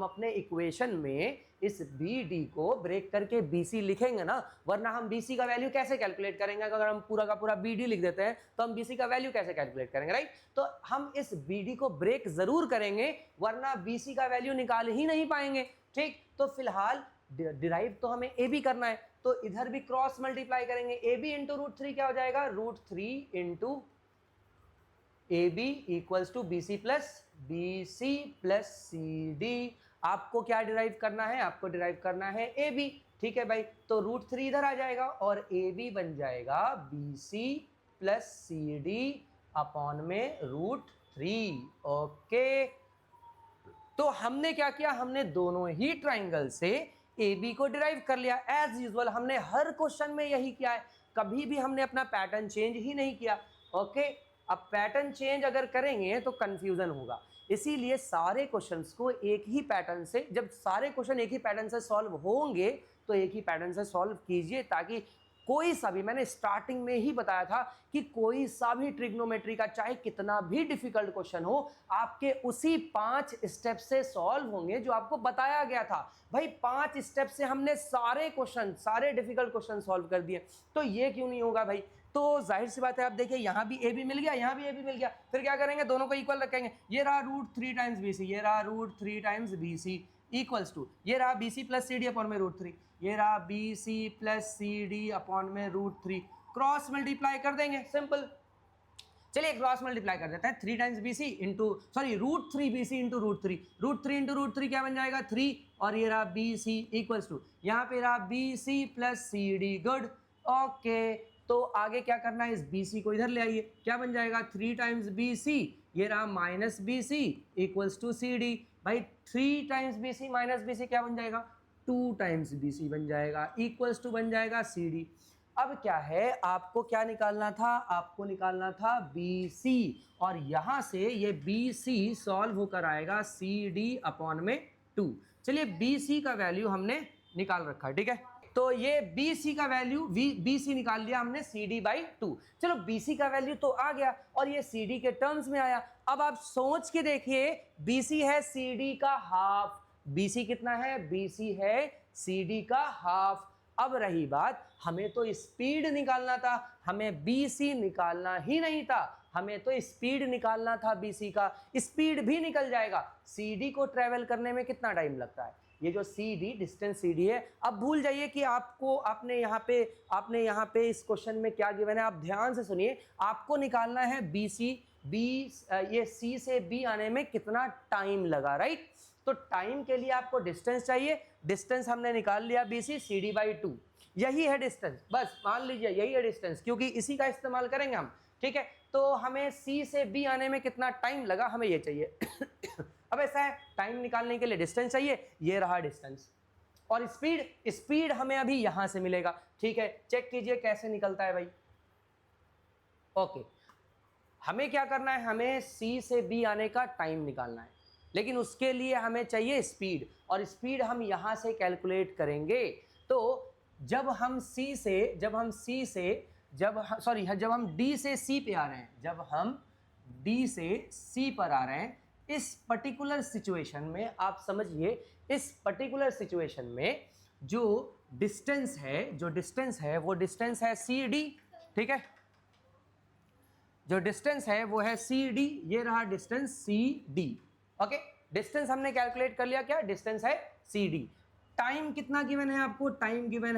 अपने इक्वेशन में इस बी डी को ब्रेक करके बी सी लिखेंगे ना, वरना हम बी सी का वैल्यू कैसे कैलकुलेट करेंगे? अगर हम पूरा का पूरा बी डी लिख देते हैं तो हम बी सी का वैल्यू कैसे कैलकुलेट करेंगे, राइट। तो हम इस बी डी को ब्रेक जरूर करेंगे, वरना बी सी का वैल्यू निकाल ही नहीं पाएंगे, ठीक। तो फिलहाल डिराइव तो हमें ए बी करना है, तो इधर भी क्रॉस मल्टीप्लाई करेंगे। ए बी इंटू √3 क्या हो जाएगा? √3 into A B equals to B C plus C D. आपको क्या डिराइव करना है? आपको डिराइव करना है ए बी, ठीक है भाई। तो √3 इधर आ जाएगा और ए बी बन जाएगा B C plus C D upon में √3, ओके। तो हमने क्या किया? हमने दोनों ही ट्राइंगल से ए बी को डिराइव कर लिया। एज यूजुअल हमने हर क्वेश्चन में यही किया है, कभी भी हमने अपना पैटर्न चेंज ही नहीं किया, ओके। अब पैटर्न चेंज अगर करेंगे तो कंफ्यूजन होगा, इसीलिए सारे क्वेश्चंस को एक ही पैटर्न से, जब सारे क्वेश्चन एक ही पैटर्न से सॉल्व होंगे तो एक ही पैटर्न से सॉल्व कीजिए, ताकि कोई सा भी, मैंने स्टार्टिंग में ही बताया था कि कोई सा भी ट्रिग्नोमेट्री का चाहे कितना भी डिफिकल्ट क्वेश्चन हो, आपके उसी 5 स्टेप से सॉल्व होंगे जो आपको बताया गया था। भाई 5 स्टेप से हमने सारे डिफिकल्ट क्वेश्चन सॉल्व कर दिए, तो ये क्यों नहीं होगा भाई? तो जाहिर सी बात है, आप देखिए यहाँ भी ए बी मिल गया, यहाँ भी ए बी मिल गया, फिर क्या करेंगे, दोनों को इक्वल रखेंगे। ये रहा √3 टाइम्स बी सी, ये रहा √3 times B C equals to, ये रहा B C plus C D upon में √3, ये रहा B C plus C D upon में √3, क्रॉस मल्टीप्लाई कर देंगे, सिंपल। चलिए क्रॉस मल्टीप्लाई कर देते हैं, 3 times B C into √3 B C into √3, √3 into √3 क्या बन जाएगा 3, और ये रहा बी सी इक्वल्स टू, यहाँ पे रहा B C plus C D, good okay. तो आगे क्या करना है, इस बी सी को इधर ले आइए, क्या बन जाएगा 3 टाइम्स बी सी, ये रहा minus B C equals to C D. भाई 3 times B C minus B C क्या बन जाएगा, 2 टाइम्स बी सी बन जाएगा, इक्वल्स टू बन जाएगा सी डी। अब क्या है, आपको क्या निकालना था, आपको निकालना था बी सी, और यहां से ये बी सी सॉल्व होकर आएगा सी डी अपॉन में 2। चलिए बी सी का वैल्यू हमने निकाल रखा, ठीक है, तो ये बी सी का वैल्यू बी सी निकाल लिया हमने सी डी बाई 2। चलो बी सी का वैल्यू तो आ गया और ये सी डी के टर्म्स में आया। अब आप सोच के देखिए, बी सी है सी डी का हाफ, बी सी कितना है, बी सी है सी डी का हाफ। अब रही बात, हमें तो स्पीड निकालना था, हमें बी सी निकालना ही नहीं था, हमें तो स्पीड निकालना था बी सी का। स्पीड भी निकल जाएगा, सी डी को ट्रेवल करने में कितना टाइम लगता है, ये जो C D distance C D है। अब भूल जाइए कि आपने यहाँ पे इस क्वेश्चन में क्या गिवन है, आप ध्यान से सुनिए। आपको निकालना है बी सी, ये सी से बी आने में कितना टाइम लगा, राइट। तो टाइम के लिए आपको डिस्टेंस चाहिए, डिस्टेंस हमने निकाल लिया B C, C D by 2, यही है डिस्टेंस, बस मान लीजिए यही है डिस्टेंस, क्योंकि इसी का इस्तेमाल करेंगे हम, ठीक है। तो हमें सी से बी आने में कितना टाइम लगा, हमें ये चाहिए। अब ऐसा है, टाइम निकालने के लिए डिस्टेंस चाहिए, ये रहा डिस्टेंस, और स्पीड हमें अभी यहां से मिलेगा, ठीक है। चेक कीजिए कैसे निकलता है भाई। ओके, हमें क्या करना है, हमें सी से बी आने का टाइम निकालना है, लेकिन उसके लिए हमें चाहिए स्पीड, और स्पीड हम यहां से कैलकुलेट करेंगे। तो जब हम डी से सी पे आ रहे हैं, जब हम डी से सी पर आ रहे हैं, इस पर्टिकुलर सिचुएशन में आप समझिए, इस पर्टिकुलर सिचुएशन में जो डिस्टेंस है वो डिस्टेंस है सी डी, ठीक है। जो डिस्टेंस है वो है सी डी, ये रहा distance C D, okay. Distance हमने कैलकुलेट कर लिया, क्या डिस्टेंस है सी डी। टाइम कितना गिवन है आपको, टाइम गिवन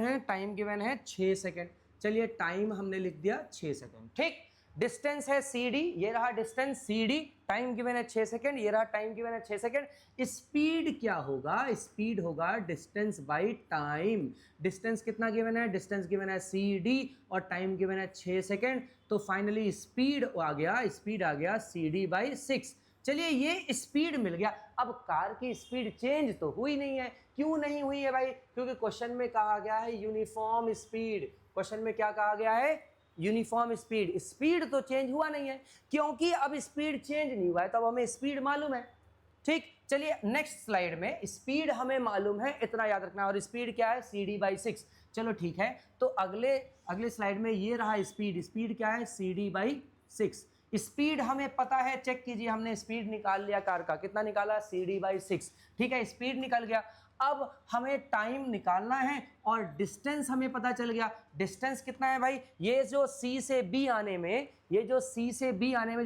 है 6 सेकेंड। चलिए टाइम हमने लिख दिया 6 सेकेंड, ठीक। डिस्टेंस है सी डी, ये रहा distance C D, time given है 6 सेकेंड, ये रहा टाइम गिवन है 6 सेकेंड। स्पीड क्या होगा, स्पीड होगा डिस्टेंस बाई टाइम। डिस्टेंस कितना गिवन है, डिस्टेंस गिवन है सी डी और टाइम गिवन है 6 सेकेंड, तो फाइनली स्पीड आ गया सी डी बाई 6। चलिए ये स्पीड मिल गया। अब कार की स्पीड चेंज तो हुई नहीं है, क्यों नहीं हुई है भाई, क्योंकि क्वेश्चन में कहा गया है यूनिफॉर्म स्पीड। क्वेश्चन में क्या कहा गया है, यूनिफॉर्म स्पीड। स्पीड तो चेंज हुआ नहीं है, क्योंकि अब स्पीड चेंज नहीं हुआ है, तब हमें स्पीड मालूम है, ठीक। चलिए नेक्स्ट स्लाइड में स्पीड हमें मालूम है, इतना याद रखना, और स्पीड क्या है सी डी बाई 6। चलो ठीक है, तो अगले स्लाइड में ये रहा स्पीड क्या है सी डी बाई 6। स्पीड हमें पता है, चेक कीजिए, हमने स्पीड निकाल लिया कार का, कितना निकाला सी डी बाई 6, ठीक है। स्पीड निकल गया, अब हमें टाइम निकालना है और डिस्टेंस हमें पता चल गया। डिस्टेंस कितना है भाई, ये जो सी से बी आने में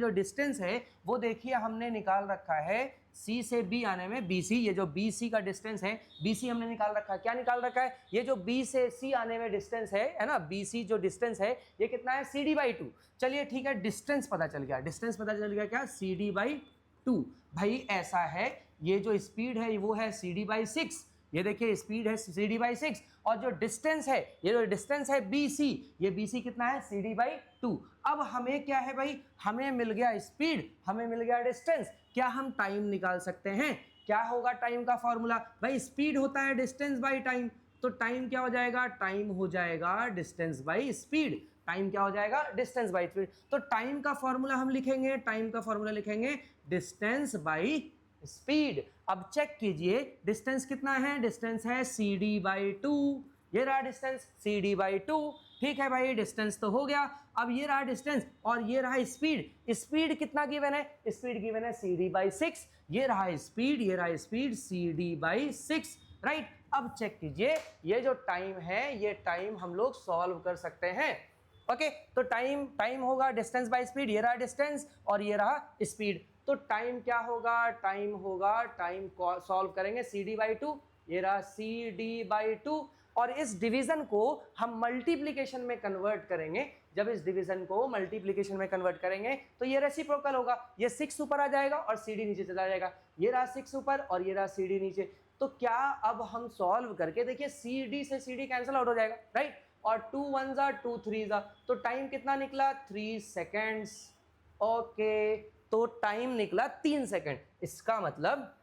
जो डिस्टेंस है वो देखिए हमने निकाल रखा है, सी से बी आने में बी सी, ये जो बी सी का डिस्टेंस है, बी सी हमने निकाल रखा है। क्या निकाल रखा है, ये जो बी से सी आने में डिस्टेंस है ना, बी सी जो डिस्टेंस है ये कितना है सी डी बाई 2। चलिए ठीक है, डिस्टेंस पता चल गया, क्या सी डी बाई 2। भाई ऐसा है, ये जो स्पीड है वो है सी डी बाई 6, ये देखिए स्पीड है सी डी बाई 6, और जो डिस्टेंस है बी सी, ये बी सी कितना है सी डी बाई 2। अब हमें क्या है भाई, हमें मिल गया स्पीड, हमें मिल गया डिस्टेंस, क्या हम टाइम निकाल सकते हैं। क्या होगा टाइम का फॉर्मूला, भाई स्पीड होता है डिस्टेंस बाई टाइम, तो टाइम क्या हो जाएगा, टाइम हो जाएगा डिस्टेंस बाई स्पीड, टाइम क्या हो जाएगा डिस्टेंस बाई स्पीड। तो टाइम का फॉर्मूला हम लिखेंगे, डिस्टेंस बाई स्पीड। अब चेक कीजिए डिस्टेंस कितना है, डिस्टेंस है सी डी बाई 2, ये रहा डिस्टेंस सी डी बाई 2, ठीक है भाई, डिस्टेंस तो हो गया। अब ये रहा डिस्टेंस और ये रहा स्पीड कितना गिवन है, स्पीड गिवन है सी डी बाई 6, ये रहा speed C D by 6, right. अब चेक कीजिए, ये जो टाइम है, ये टाइम हम लोग सॉल्व कर सकते हैं। ओके, तो टाइम होगा डिस्टेंस बाय स्पीड, ये रहा डिस्टेंस और ये रहा स्पीड। तो टाइम क्या होगा, टाइम सॉल्व करेंगे CD/2, ये रहा CD/2 और इस डिवीजन को हम मल्टीप्लिकेशन में कन्वर्ट करेंगे। जब इस डिवीजन को मल्टीप्लिकेशन में कन्वर्ट करेंगे तो ये रेसिप्रोकल होगा, ये 6 ऊपर आ जाएगा और CD नीचे चला जाएगा, ये रहा 6 ऊपर और ये रहा CD नीचे। तो क्या अब हम सॉल्व करके देखिए CD से CD कैंसिल आउट हो जाएगा, राइट, और 2 1 जा 2 3 जा, तो टाइम कितना निकला 3 सेकेंड्स। ओके, तो टाइम निकला 3 सेकेंड, इसका मतलब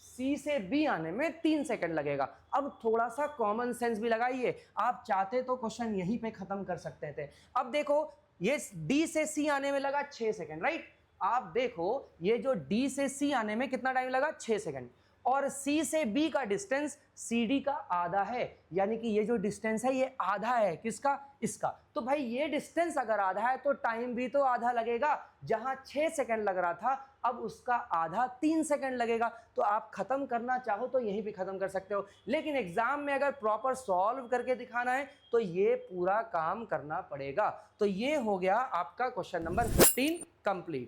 C से B आने में 3 सेकंड लगेगा। अब थोड़ा सा कॉमन सेंस भी लगाइए, आप चाहते तो क्वेश्चन यहीं पे खत्म कर सकते थे। अब देखो ये D से C आने में लगा 6 सेकंड, राइट, आप देखो ये जो D से C आने में कितना टाइम लगा 6 सेकंड और C से B का डिस्टेंस CD का आधा है, यानी कि ये जो डिस्टेंस है ये आधा है किसका, इसका। तो भाई ये डिस्टेंस अगर आधा है तो टाइम भी तो आधा लगेगा, जहां 6 सेकंड लग रहा था अब उसका आधा 3 सेकंड लगेगा। तो आप खत्म करना चाहो तो यहीं भी खत्म कर सकते हो, लेकिन एग्जाम में अगर प्रॉपर सॉल्व करके दिखाना है तो ये पूरा काम करना पड़ेगा। तो ये हो गया आपका क्वेश्चन नंबर 15 कंप्लीट।